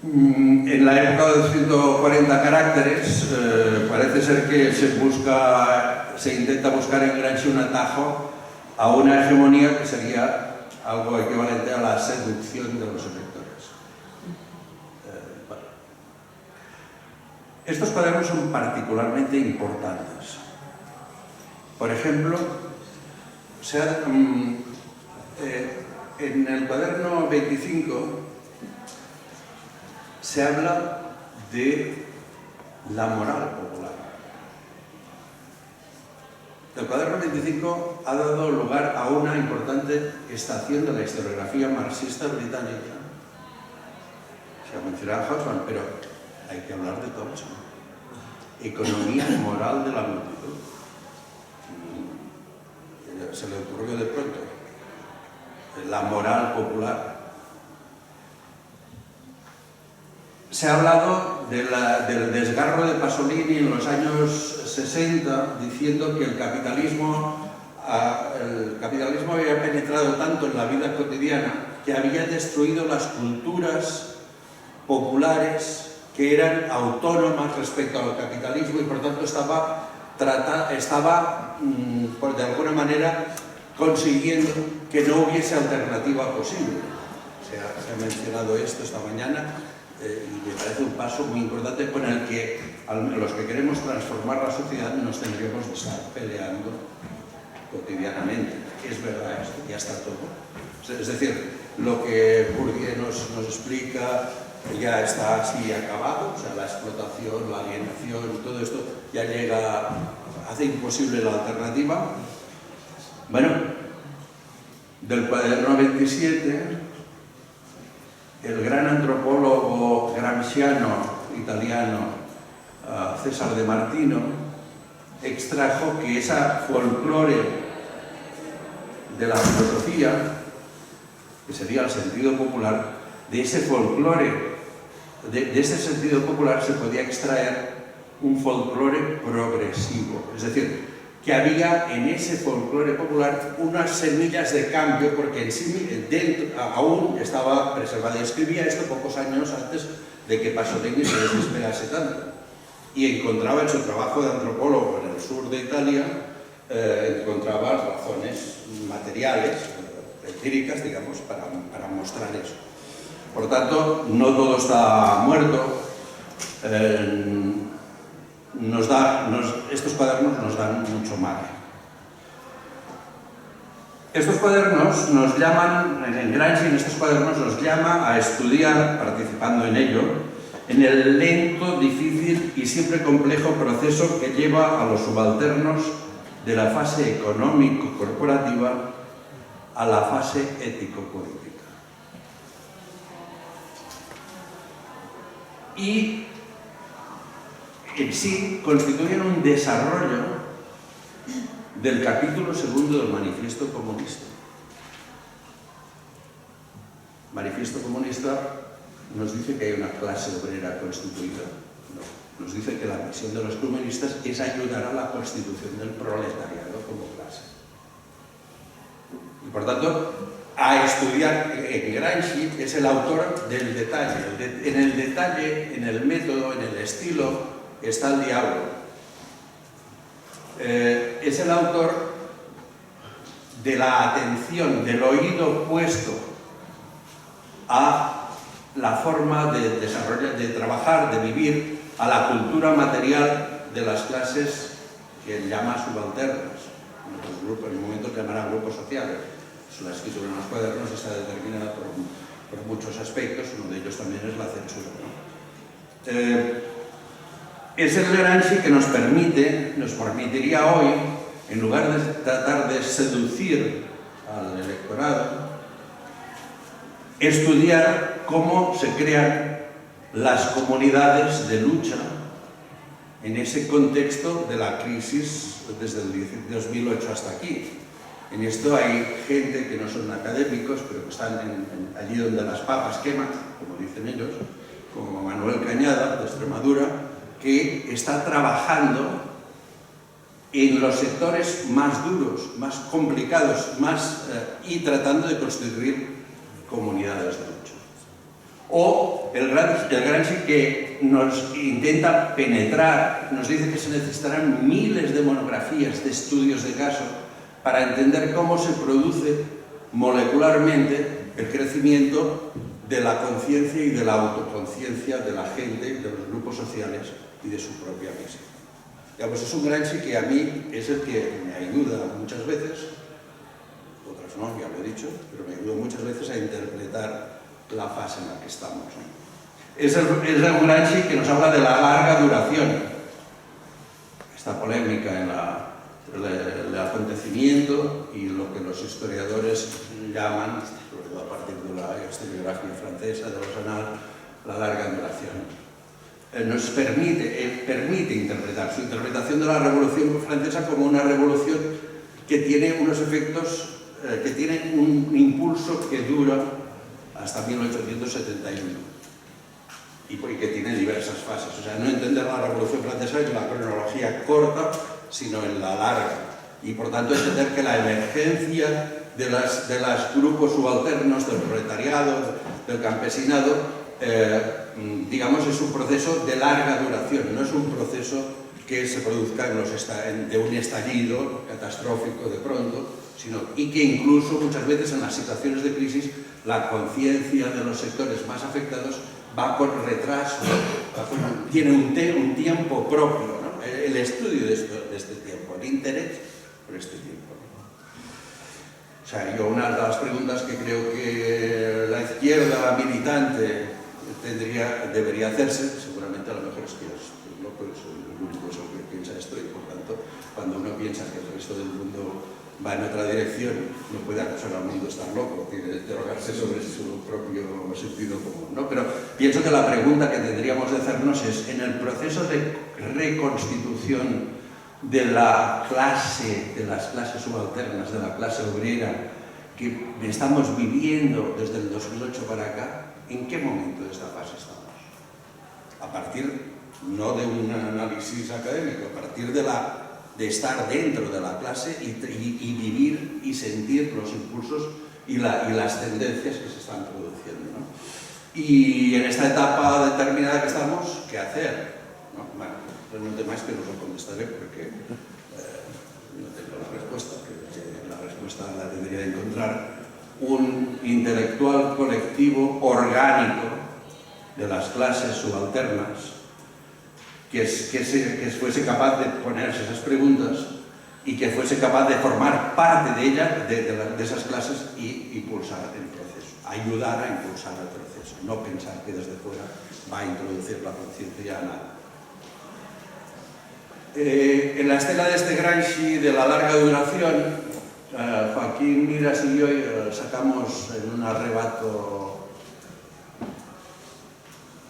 En la época de 140 caracteres parece ser que se intenta buscar en Gramsci un atajo a una hegemonía que sería algo equivalente a la seducción de los electores. Estos cuadernos son particularmente importantes. Por ejemplo, en el cuaderno 25 se habla de la moral popular. El cuaderno 25 ha dado lugar a una importante estación de la historiografía marxista británica. Se ha mencionado Hobsbawm, pero hay que hablar de Thompson. Economía moral de la multitud. Se le ocurrió de pronto. La moral popular. Se ha hablado del desgarro de Pasolini en los años 60, diciendo que el capitalismo había penetrado tanto en la vida cotidiana que había destruido las culturas populares que eran autónomas respecto al capitalismo y por tanto estaba de alguna manera consiguiendo que no hubiese alternativa posible. Se ha mencionado esto esta mañana y me parece un paso muy importante con el que los que queremos transformar la sociedad nos tendríamos de estar peleando cotidianamente. Es verdad esto, ya está todo. Es decir, lo que Bourdieu nos explica ya está así acabado, o sea, la explotación, la alienación, todo esto ya hace imposible la alternativa. Bueno, del cuaderno 27, el gran antropólogo gramsciano italiano César de Martino extrajo que esa folclore de la filosofía, que sería el sentido popular, de ese folclore, de ese sentido popular se podía extraer un folclore progresivo, es decir, que había en ese folclore popular unas semillas de cambio, porque en sí dentro, aún estaba preservada. Y escribía esto pocos años antes de que Pasolini se desesperase tanto. Y encontraba en su trabajo de antropólogo en el sur de Italia, encontraba razones materiales, empíricas, digamos, para mostrar eso. Por tanto, no todo está muerto. Estos cuadernos nos dan mucho margen. Estos cuadernos nos llaman, en Gramsci en estos cuadernos nos llama a estudiar, participando en ello, en el lento, difícil y siempre complejo proceso que lleva a los subalternos de la fase económico-corporativa a la fase ético-política. Y en sí constituyen un desarrollo del capítulo segundo del Manifiesto Comunista. El Manifiesto Comunista nos dice que hay una clase obrera constituida. No, nos dice que la misión de los comunistas es ayudar a la constitución del proletariado como clase. Y por tanto, a estudiar, Gramsci es el autor del detalle. En el detalle, en el método, en el estilo, está el diablo. Es el autor de la atención, del oído puesto a la forma de desarrollar, de trabajar, de vivir a la cultura material de las clases que él llama subalternas. En el momento que llamarán grupos sociales. La escritura en los cuadernos está determinada por muchos aspectos, uno de ellos también es la censura, ¿no? Es el Gramsci que nos permitiría hoy, en lugar de tratar de seducir al electorado, estudiar cómo se crean las comunidades de lucha en ese contexto de la crisis desde el 2008 hasta aquí. En esto hay gente que no son académicos, pero que están allí donde las papas queman, como dicen ellos, como Manuel Cañada, de Extremadura, que está trabajando en los sectores más duros, más complicados, y tratando de constituir comunidades de lucha. O el Gramsci que nos intenta penetrar, nos dice que se necesitarán miles de monografías, de estudios de caso, para entender cómo se produce molecularmente el crecimiento de la conciencia y de la autoconciencia de la gente, de los grupos sociales y de su propia misión. Digamos, es un Gramsci que a mí es el que me ayuda muchas veces, otras no, ya lo he dicho, pero me ayuda muchas veces a interpretar la fase en la que estamos, ¿no? Es el Gramsci que nos habla de la larga duración, esta polémica en el acontecimiento y lo que los historiadores llaman, sobre todo a partir de la historiografía francesa, de los Annales, la larga duración. Nos permite interpretar su interpretación de la Revolución Francesa como una revolución que tiene unos efectos, que tiene un impulso que dura hasta 1871 y que tiene diversas fases. O sea, no entender la Revolución Francesa en la cronología corta, sino en la larga. Y por tanto entender que la emergencia de los grupos subalternos, del proletariado, del campesinado, digamos, es un proceso de larga duración, no es un proceso que se produzca de un estallido catastrófico de pronto, y que incluso muchas veces en las situaciones de crisis la conciencia de los sectores más afectados va con retraso, tiene un tiempo propio, ¿no? El estudio de este tiempo, el interés por este tiempo, ¿no? O sea, yo una de las preguntas que creo que la izquierda militante debería hacerse, seguramente a lo mejor es que no soy el único que piensa esto, y por tanto, cuando uno piensa que el resto del mundo va en otra dirección, no puede acusar al mundo de estar loco, tiene que interrogarse sobre su propio sentido común, ¿no? Pero pienso que la pregunta que tendríamos de hacernos es, en el proceso de reconstitución de la clase, de las clases subalternas, de la clase obrera, que estamos viviendo desde el 2008 para acá, ¿en qué momento de esta fase estamos? A partir, no de un análisis académico, a partir de estar dentro de la clase y vivir y sentir los impulsos y las tendencias que se están produciendo, ¿no? Y en esta etapa determinada que estamos, ¿qué hacer? ¿No? Bueno, realmente más que no lo contestaré porque no tengo la respuesta, que la respuesta la debería de encontrar un intelectual colectivo orgánico de las clases subalternas que fuese capaz de ponerse esas preguntas y que fuese capaz de formar parte de ellas, de esas clases, y impulsar el proceso, ayudar a impulsar el proceso, no pensar que desde fuera va a introducir la conciencia a nada. En la estela de este Gramsci de la larga duración, Joaquín Miras y yo sacamos en un arrebato.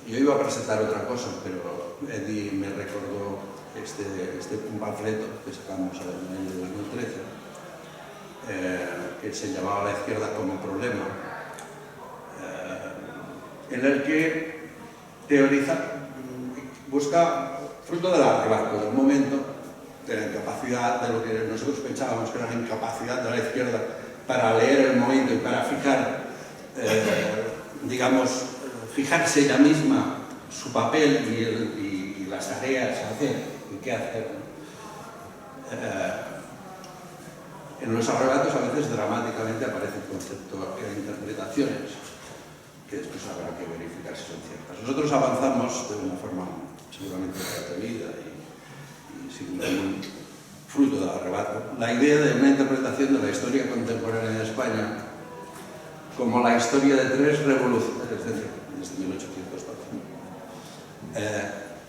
Yo iba a presentar otra cosa, pero Eddie me recordó un panfleto que sacamos en el año 2013, que se llamaba La izquierda como problema, en el que busca, fruto del arrebato, del momento, de la incapacidad, de lo que nosotros pensábamos que era la incapacidad de la izquierda para leer el momento y para fijar, digamos, fijarse ella misma su papel y las tareas a hacer y qué hacer. En los arrebatos a veces dramáticamente aparece el concepto de interpretaciones. que después habrá que verificar si son ciertas. Nosotros avanzamos de una forma seguramente atrevida y sin ningún fruto de arrebato la idea de una interpretación de la historia contemporánea de España como la historia de tres revoluciones, desde 1812,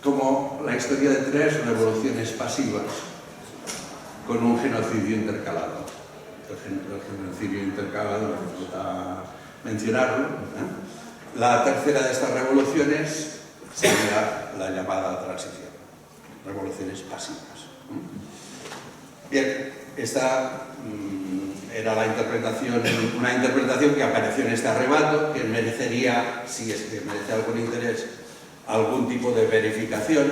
como la historia de tres revoluciones pasivas con un genocidio intercalado. El genocidio intercalado, me falta mencionarlo. La tercera de estas revoluciones sería la llamada transición, revoluciones pasivas. Bien, esta era la interpretación, una interpretación que apareció en este arrebato, que merecería, si es que merece algún interés, algún tipo de verificación,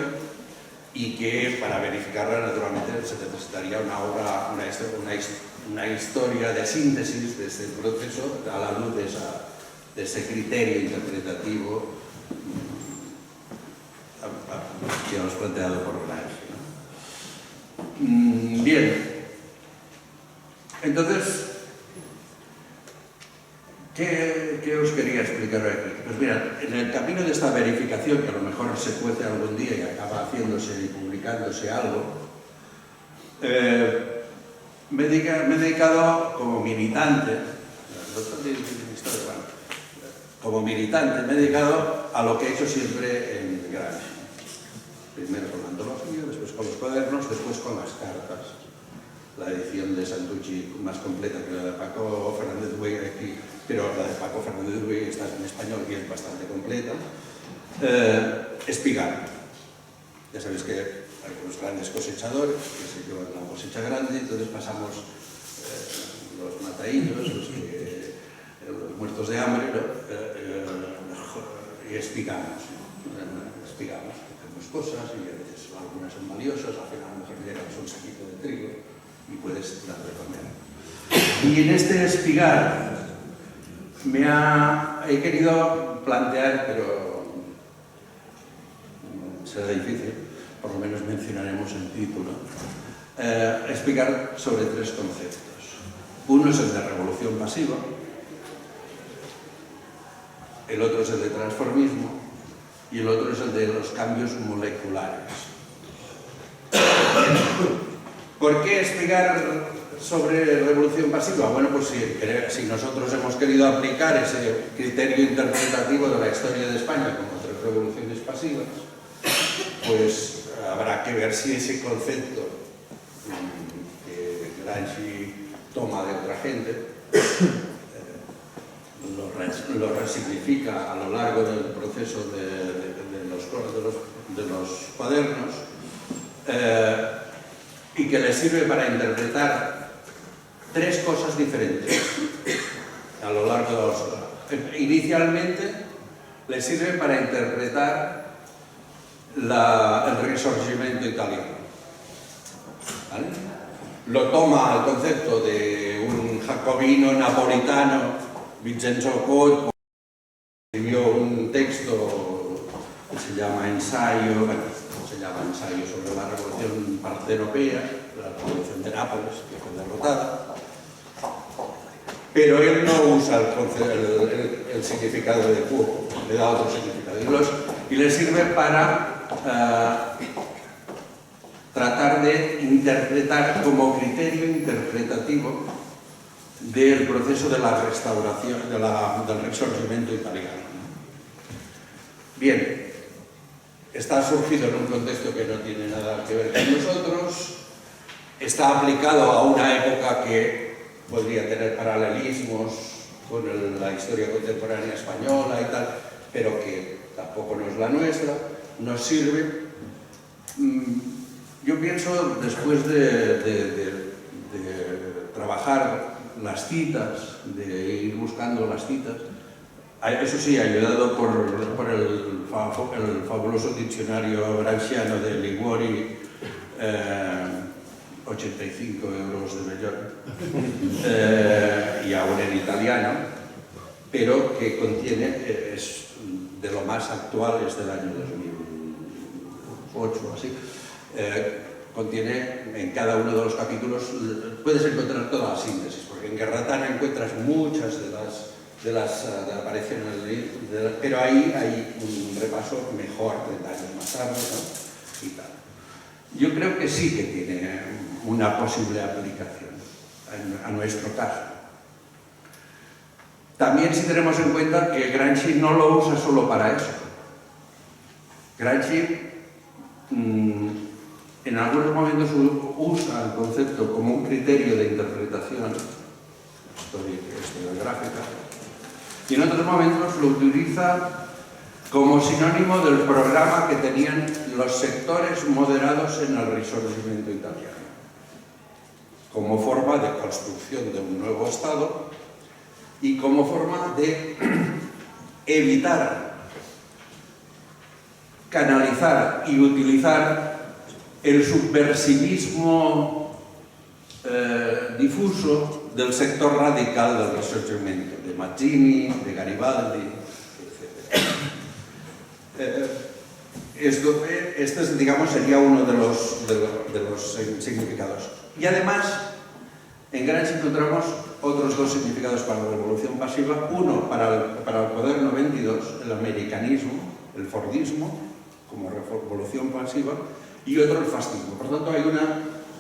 y que para verificarla naturalmente se necesitaría una obra, una historia de síntesis de este proceso a la luz de ese criterio interpretativo que hemos planteado por Gramsci, ¿no? Bien, entonces, ¿qué os quería explicar aquí? Pues mirad, en el camino de esta verificación, que a lo mejor se cuece algún día y acaba haciéndose y publicándose algo, me he dedicado como militante, me he dedicado a lo que he hecho siempre en Gramsci. Primero con la antología, después con los cuadernos, después con las cartas. La edición de Santucci más completa que la de Paco Fernández Buey aquí, pero la de Paco Fernández Buey está en español y es bastante completa. Espigar. Ya sabéis que hay unos grandes cosechadores que se llevan la cosecha grande, entonces pasamos los mataínos, los muertos de hambre, ¿no? Y espigamos. Espigamos, hacemos cosas y a veces algunas son valiosas, al final a lo mejor llegas un saquito de trigo y puedes dar de comer. Y en este espigar he querido plantear, pero será difícil, por lo menos mencionaremos el título, explicar sobre tres conceptos. Uno es el de revolución pasiva, el otro es el de transformismo y el otro es el de los cambios moleculares. ¿Por qué explicar sobre revolución pasiva? Bueno, pues si nosotros hemos querido aplicar ese criterio interpretativo de la historia de España como tres revoluciones pasivas, pues habrá que ver si ese concepto que Gramsci toma de otra gente lo resignifica a lo largo del proceso de los cuadernos y que le sirve para interpretar tres cosas diferentes a lo largo de los cuadernos. Inicialmente le sirve para interpretar el Risorgimento italiano. ¿Vale? Lo toma el concepto de un jacobino napolitano, Vincenzo Coit, escribió un texto que se llama Ensayo sobre la Revolución Partenopea, la Revolución de Nápoles, que fue derrotada, pero él no usa el significado de cubo, le da otro significado, y le sirve para tratar de interpretar como criterio interpretativo del proceso de la restauración, del Risorgimento italiano. Bien, está surgido en un contexto que no tiene nada que ver con nosotros, está aplicado a una época que podría tener paralelismos con la historia contemporánea española y tal, pero que tampoco no es la nuestra, nos sirve. Yo pienso, después de trabajar las citas, de ir buscando las citas, eso sí, ayudado por el fabuloso diccionario gramsciano de Liguori, 85 euros de Bellón, y aún en italiano, pero que contiene, es de lo más actual, es del año 2008 o así, contiene en cada uno de los capítulos, puedes encontrar toda la síntesis, porque en Guerratana encuentras muchas de las de la aparición pero ahí hay un repaso mejor 30 años más tarde, ¿no? Y tal. Yo creo que sí que tiene una posible aplicación a nuestro caso. También si tenemos en cuenta que Gramsci no lo usa solo para eso. Gramsci en algunos momentos usa el concepto como un criterio de interpretación historiográfica y en otros momentos lo utiliza como sinónimo del programa que tenían los sectores moderados en el Risorgimento italiano, como forma de construcción de un nuevo Estado y como forma de evitar, canalizar y utilizar el subversivismo difuso del sector radical del Risorgimento, de Mazzini, de Garibaldi, etc. Este, digamos, sería uno de los significados. Y además, en Gramsci encontramos otros dos significados para la revolución pasiva. Uno, para el poder 92, el americanismo, el fordismo, como revolución pasiva, y otro, el fascismo. Por tanto, hay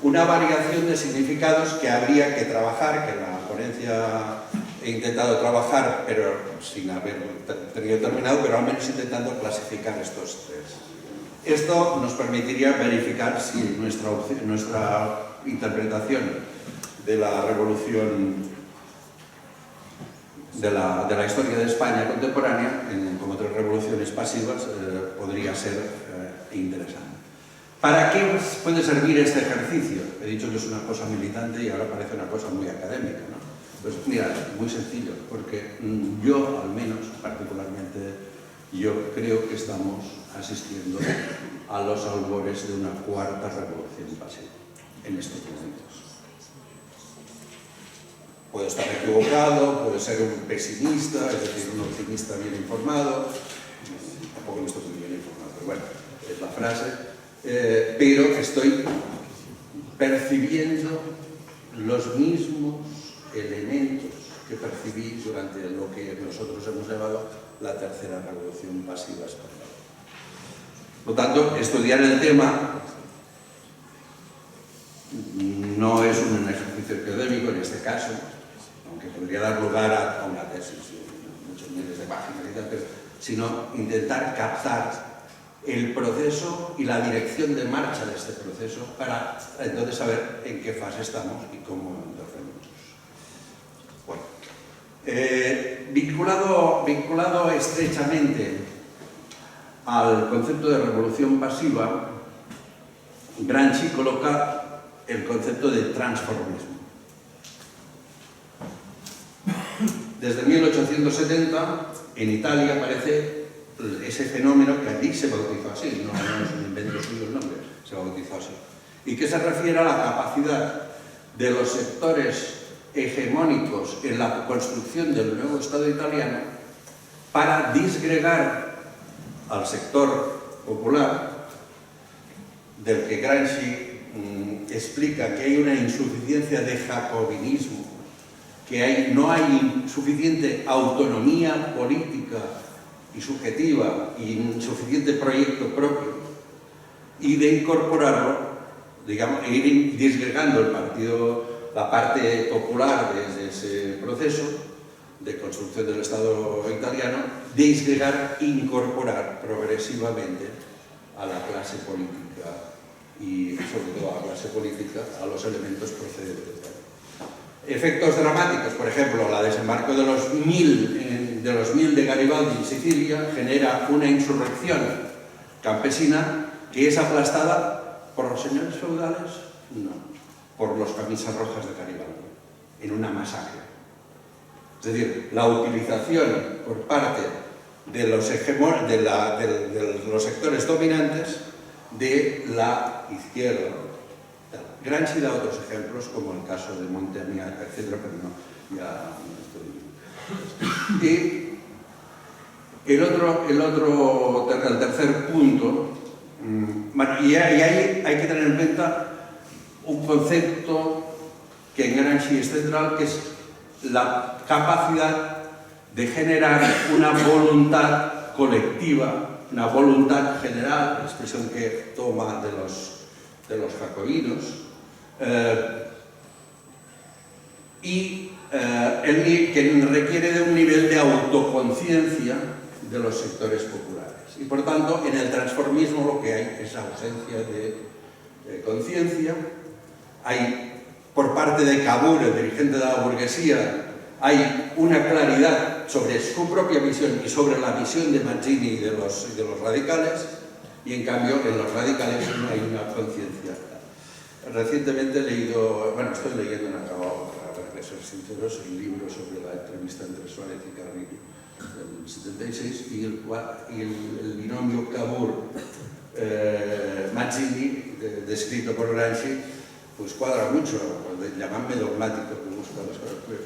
una variación de significados que habría que trabajar, que la ponencia he intentado trabajar, pero sin haber tenido terminado, pero al menos intentando clasificar estos tres. Esto nos permitiría verificar si nuestra interpretación de la revolución, de la historia de España contemporánea, como tres revoluciones pasivas, podría ser interesante. ¿Para qué puede servir este ejercicio? He dicho que es una cosa militante y ahora parece una cosa muy académica, ¿no? Pues mira, muy sencillo, porque yo, al menos, particularmente, yo creo que estamos asistiendo a los albores de una cuarta revolución pasiva en estos momentos. Puedo estar equivocado, puedo ser un pesimista, es decir, un optimista bien informado, tampoco no estoy muy bien informado, pero bueno, es la frase, pero estoy percibiendo los mismos elementos que percibí durante lo que nosotros hemos llamado la tercera revolución pasiva española. Por lo tanto, estudiar el tema no es un ejercicio académico en este caso, aunque podría dar lugar a una tesis de muchos miles de páginas y tal, sino intentar captar el proceso y la dirección de marcha de este proceso para entonces saber en qué fase estamos y cómo intervenimos. Bueno, vinculado estrechamente al concepto de revolución pasiva, Gramsci coloca el concepto de transformismo. Desde 1870, en Italia aparece ese fenómeno que allí se bautizó así, no es un invento suyo el nombre, se bautizó así, y que se refiere a la capacidad de los sectores hegemónicos en la construcción del nuevo Estado italiano para disgregar al sector popular, del que Gramsci explica que hay una insuficiencia de jacobinismo, que no hay suficiente autonomía política y subjetiva y suficiente proyecto propio, y de incorporarlo, digamos, e ir disgregando el partido, la parte popular desde ese proceso de construcción del Estado italiano, disgregar, incorporar progresivamente a la clase política y sobre todo a la clase política, a los elementos procedentes de ahí. Efectos dramáticos, por ejemplo, la desembarco de los 1000 de Garibaldi en Sicilia genera una insurrección campesina que es aplastada por los señores feudales, no, por los camisas rojas de Garibaldi, en una masacre. Es decir, la utilización por parte de los sectores dominantes de la izquierda. Gramsci da otros ejemplos, como el caso de Montemia, etc., pero no, ya estoy... Y el tercer punto, bueno, y ahí hay que tener en cuenta un concepto que en Gramsci es central, que es la capacidad de generar una voluntad colectiva, una voluntad general, expresión que toma de los jacobinos, y que requiere de un nivel de autoconciencia de los sectores populares. Y por tanto, en el transformismo lo que hay es ausencia de conciencia. Hay, por parte de Cavour, el dirigente de la burguesía, hay una claridad sobre su propia visión y sobre la visión de Mazzini y de los radicales, y en cambio en los radicales no hay una conciencia. Recientemente he leído, bueno, estoy leyendo en acabado, para ser sinceros, el libro sobre la entrevista entre Suárez y Carrillo del 76, y el binomio Cavour-Mazzini, descrito por Gramsci, pues cuadra mucho. Llamadme dogmático, que busca las cosas, pero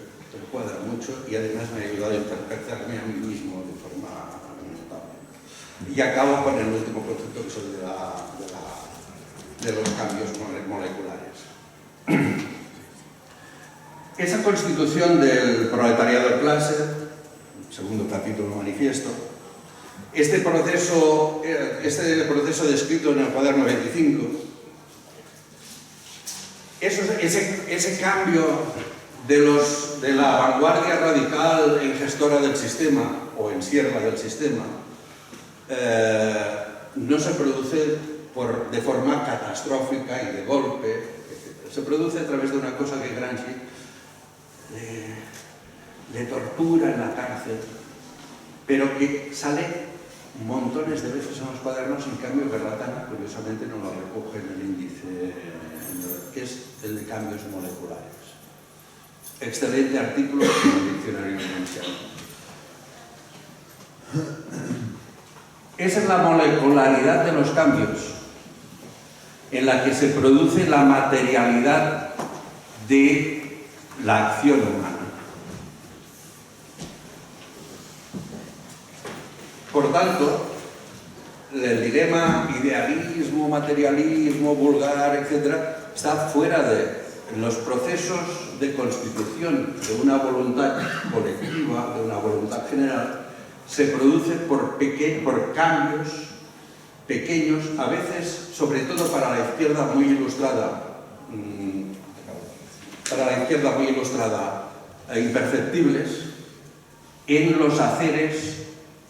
cuadra mucho, y además me ha ayudado a interpretarme a mí mismo de forma notable. Y acabo con el último concepto, que es el de los cambios moleculares. Esa constitución del proletariado de clase, segundo capítulo del manifiesto, este proceso descrito en el cuaderno 25, ese cambio de la vanguardia radical en gestora del sistema o en sierva del sistema, no se produce de forma catastrófica y de golpe, etc. Se produce a través de una cosa que Gramsci le tortura en la cárcel, pero que sale montones de veces en los cuadernos. En cambio, Berratana, curiosamente, no lo recoge en el índice, que es el de cambios moleculares. Excelente artículo en el diccionario gramsciano. Esa es la molecularidad de los cambios, en la que se produce la materialidad de la acción humana. Por tanto, el dilema idealismo, materialismo, vulgar, etc., está fuera de los procesos de constitución de una voluntad colectiva, de una voluntad general. Se produce por cambios pequeños, a veces, sobre todo para la izquierda muy ilustrada, imperceptibles, en los haceres,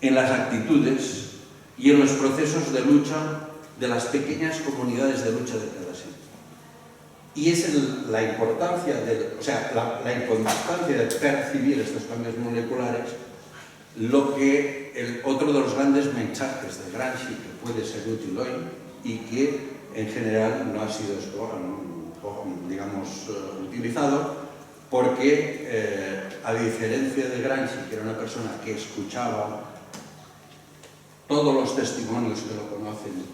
en las actitudes y en los procesos de lucha de las pequeñas comunidades de lucha de cada sitio. Y es la importancia, la inconstancia de percibir estos cambios moleculares lo que otro de los grandes mensajes de Gramsci, que puede ser útil hoy y que en general no ha sido, digamos, utilizado, porque a diferencia de Gramsci, que era una persona que escuchaba todos los testimonios que lo conocen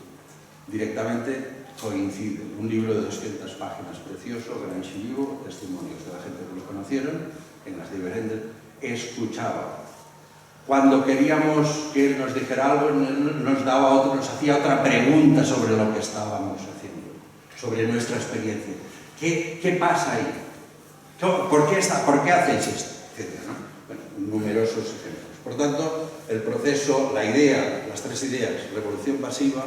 directamente, coincide. Un libro de 200 páginas precioso, Gramsci vivo, testimonios de la gente que lo conocieron, en las divergentes, escuchaba. Cuando queríamos que él nos dijera algo, nos hacía otra pregunta sobre lo que estábamos haciendo, sobre nuestra experiencia. ¿Qué pasa ahí? ¿Por qué hacéis esto? Etcétera, ¿no? Bueno, numerosos ejemplos. Por tanto, el proceso, la idea, las tres ideas, revolución pasiva,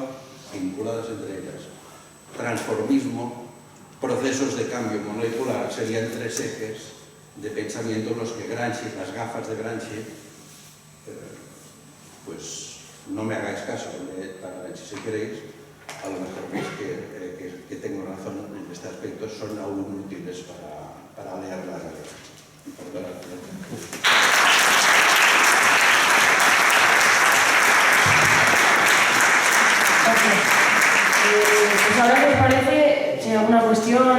vinculadas entre ellas, transformismo, procesos de cambio molecular, serían tres ejes de pensamiento en los que Gramsci, las gafas de Gramsci, pues no me hagáis caso, para Gramsci si queréis, a lo mejor veis que tengo razón en este aspecto, son aún útiles para leer la realidad. Pues ahora, ¿qué os parece? ¿Alguna cuestión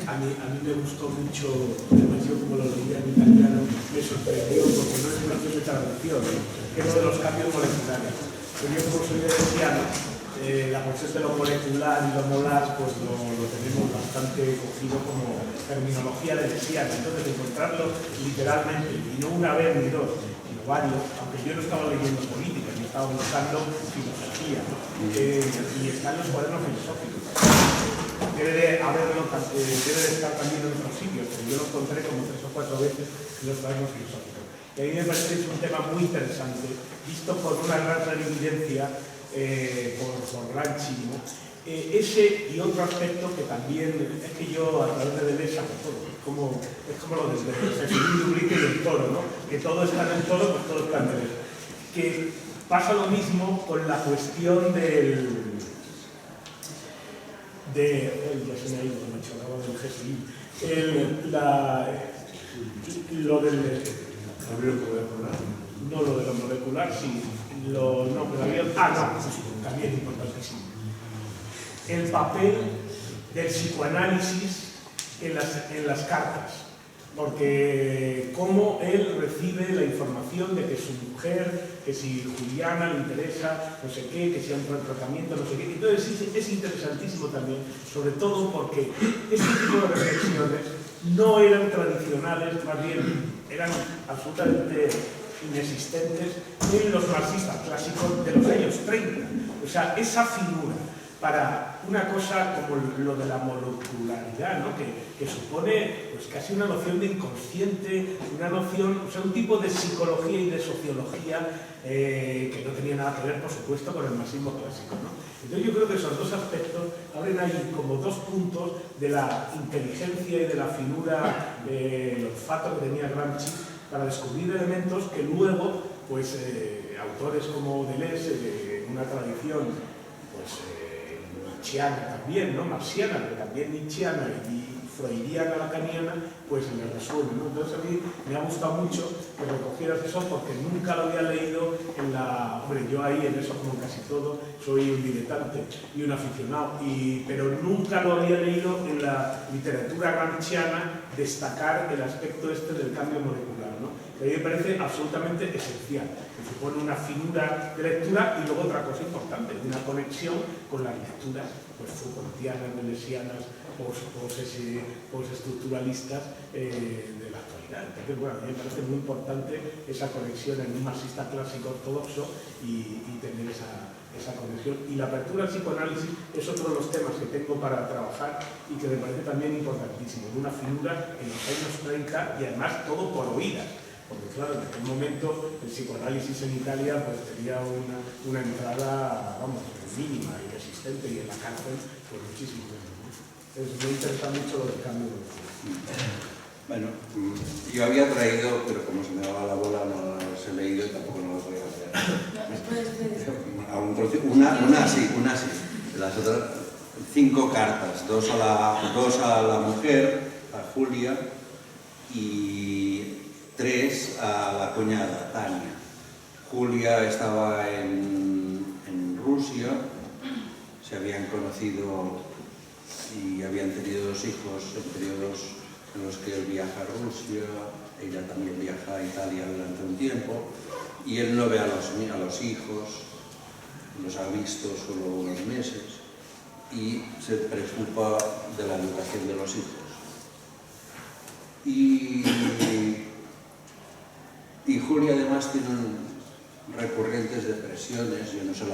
A mí me gustó mucho, demasiado como lo leía en italiano, me sorprendió porque no es una cuestión de traducción, que es lo de los cambios moleculares. Pero yo, como soy leyesiano, la cuestión de lo molecular y lo molar, pues lo tenemos bastante cogido como terminología leyesiana. Entonces, encontrarlo literalmente, y no una vez ni dos, sino varios, aunque yo no estaba leyendo política, estaba buscando filosofía, y están los cuadernos filosóficos. Debe de estar también en otros sitios, pero yo lo encontré como 3 o 4 veces en los cuadernos filosóficos. Y a mí me parece que es un tema muy interesante, visto con una gran clarividencia por Gramsci, ¿no? Ese y otro aspecto que también es que yo a través de Deleuze saco todo, es como lo del Dublique y el toro, ¿no? Que todo está en el toro, pues todo está en Deleuze. Que pasa lo mismo con la cuestión ya se me ha ido, me he hablaba del GSI, lo del no lo de lo molecular, sí, también importantísimo. El papel del psicoanálisis en las cartas, porque cómo él recibe la información de que su mujer, que si Juliana le interesa, no sé qué, que si hay un tratamiento, no sé qué. Entonces es interesantísimo también, sobre todo porque este tipo de reflexiones no eran tradicionales, más bien eran absolutamente inexistentes en los marxistas clásicos de los años 30. O sea, esa figura para una cosa como lo de la molecularidad, ¿no? que supone pues, casi una noción de inconsciente, una noción, o sea, un tipo de psicología y de sociología que no tenía nada que ver, por supuesto, con el marxismo clásico, ¿no? Entonces yo creo que esos dos aspectos abren ahí como dos puntos de la inteligencia y de la finura, el olfato que tenía Gramsci para descubrir elementos que luego, pues, autores como Deleuze, una tradición, pues, nietzscheana también, ¿no? Marxiana, pero también nietzscheana y freudiana, lacaniana, pues me resuelve, ¿no? Entonces a mí me ha gustado mucho que recogieras eso porque nunca lo había leído en la... Hombre, yo ahí en eso como casi todo soy un diletante y un aficionado, pero nunca lo había leído en la literatura gramsciana destacar el aspecto este del cambio molecular, ¿no? Que a mí me parece absolutamente esencial, que supone una finura de lectura y luego otra cosa importante, una conexión con las lecturas pues, Foucaultianas, deleuzianas, postestructuralistas de la actualidad. Entonces, bueno, a mí me parece muy importante esa conexión en un marxista clásico ortodoxo y tener esa conexión. Y la apertura al psicoanálisis es otro de los temas que tengo para trabajar y que me parece también importantísimo. Una figura en los años 30 y además todo por oídas. Porque claro, en aquel momento el psicoanálisis en Italia pues tenía una entrada, vamos, mínima, inexistente, y en la cárcel pues muchísimo menos. Me interesa mucho lo del cambio de Bueno, yo había traído, pero como se me daba la bola no las he leído y tampoco no las voy a leer. Una sí. Las otras 5 cartas, 2 a la mujer, a Julia, y 3 a la cuñada, Tania. Julia estaba en Rusia, se habían conocido y habían tenido 2 hijos en periodos en los que él viaja a Rusia, ella también viaja a Italia durante un tiempo, y él no ve a los hijos, los ha visto solo unos meses, y se preocupa de la educación de los hijos. Y Julia además tiene recurrentes depresiones, yo no sé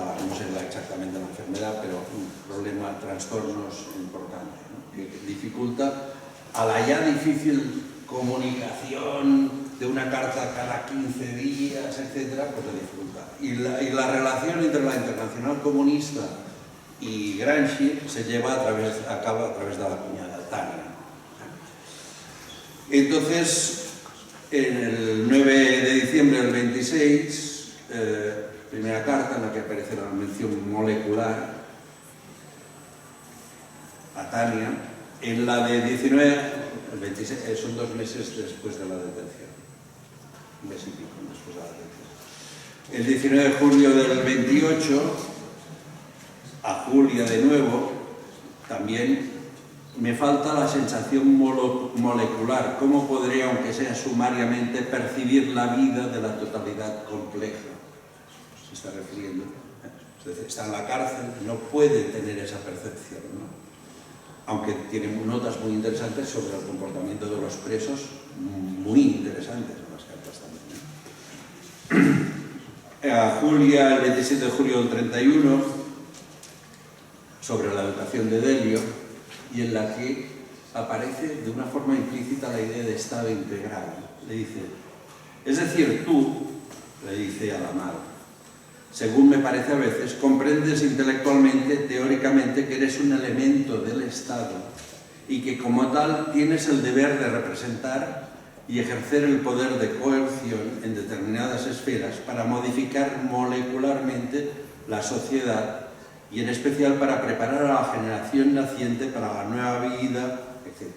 exactamente la enfermedad, pero un problema, trastornos importantes, ¿no? Que dificulta a la ya difícil comunicación de una carta cada 15 días, etcétera, pues la dificulta. Y la relación entre la Internacional Comunista y Gramsci se lleva acaba a través de la cuñada, Tania. Entonces, en el 9 de diciembre del 26, primera carta en la que aparece la mención molecular a Tania. En la de 19, el 26, son 2 meses después de la detención, un mes y pico después de la detención. El 19 de julio del 28, a Julia de nuevo, también me falta la sensación molecular. ¿Cómo podré, aunque sea sumariamente, percibir la vida de la totalidad compleja? Se está refiriendo. Es decir, está en la cárcel, no puede tener esa percepción, ¿no? Aunque tiene notas muy interesantes sobre el comportamiento de los presos, muy interesantes en las cartas también, ¿no? a Julia el 27 de julio del 31 sobre la educación de Delio, y en la que aparece de una forma implícita la idea de Estado integral. Le dice, es decir, tú, le dice a la madre, según me parece a veces, comprendes intelectualmente, teóricamente, que eres un elemento del Estado y que como tal tienes el deber de representar y ejercer el poder de coerción en determinadas esferas para modificar molecularmente la sociedad y en especial para preparar a la generación naciente para la nueva vida, etc.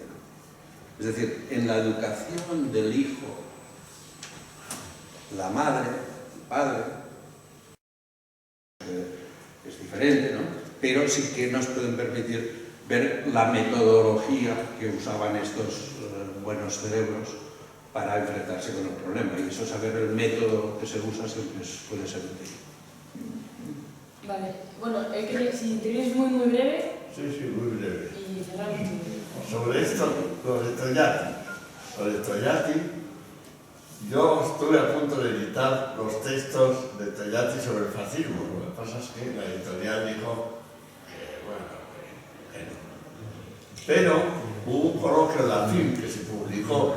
Es decir, en la educación del hijo, la madre, el padre, es diferente, ¿no? Pero sí que nos pueden permitir ver la metodología que usaban estos buenos cerebros para enfrentarse con el problema, y eso, saber el método que se usa, siempre puede ser útil. Vale, bueno, si tenéis muy breve. Sí, muy breve. Y cerramos. Sobre esto, sobre Togliatti, yo estuve a punto de editar los textos de Togliatti sobre el fascismo. Lo que pasa es que la editorial dijo que no. Pero hubo un coloquio latín que se publicó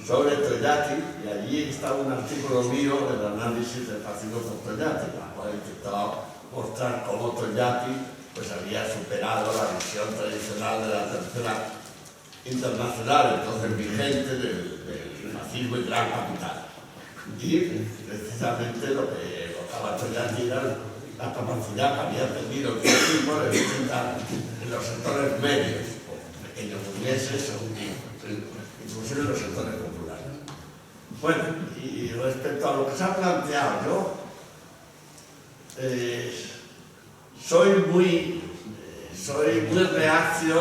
sobre Togliatti, y allí estaba un artículo mío del análisis del fascismo por Togliatti, en la cual intentaba mostrar cómo Togliatti pues había superado la visión tradicional de la tercera internacional, entonces vigente, del fascismo y gran capital. Y precisamente lo que evocaba Togliatti era la capacidad que había tenido el fascismo de presentar en los sectores medios, pequeños burgueses, incluso en los sectores populares. Bueno, y respecto a lo que se ha planteado, yo soy muy reacio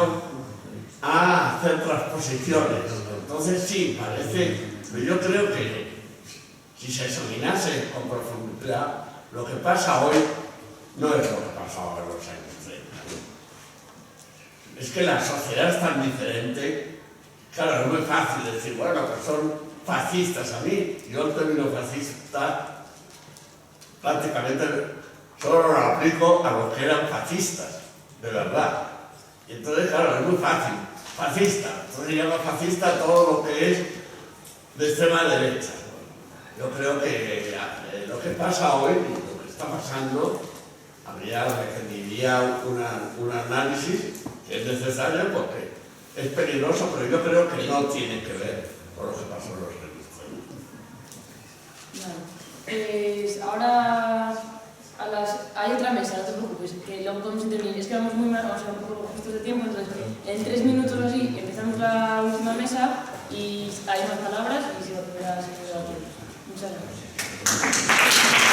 a hacer transposiciones. Entonces sí, parece, pero yo creo que si se examinase con profundidad, lo que pasa hoy no es lo que pasaba en los años 30. Es que la sociedad es tan diferente. Claro, es muy fácil decir, bueno, pues son fascistas. A mí, yo el término fascista prácticamente solo lo aplico a los que eran fascistas, de verdad. Y entonces, claro, es muy fácil. Fascista. Entonces llama fascista todo lo que es de extrema derecha. Yo creo que lo que pasa hoy, lo que está pasando, requeriría un análisis que es necesario porque es peligroso, pero yo creo que no tiene que ver con lo que pasó en los registros. Pues ahora hay otra mesa, no te preocupes, que luego podemos intervenir. Es que vamos muy mal, vamos a un poco justos de tiempo, entonces en 3 minutos o así empezamos la última mesa y hay más palabras y se va a poder hacer. Muchas gracias.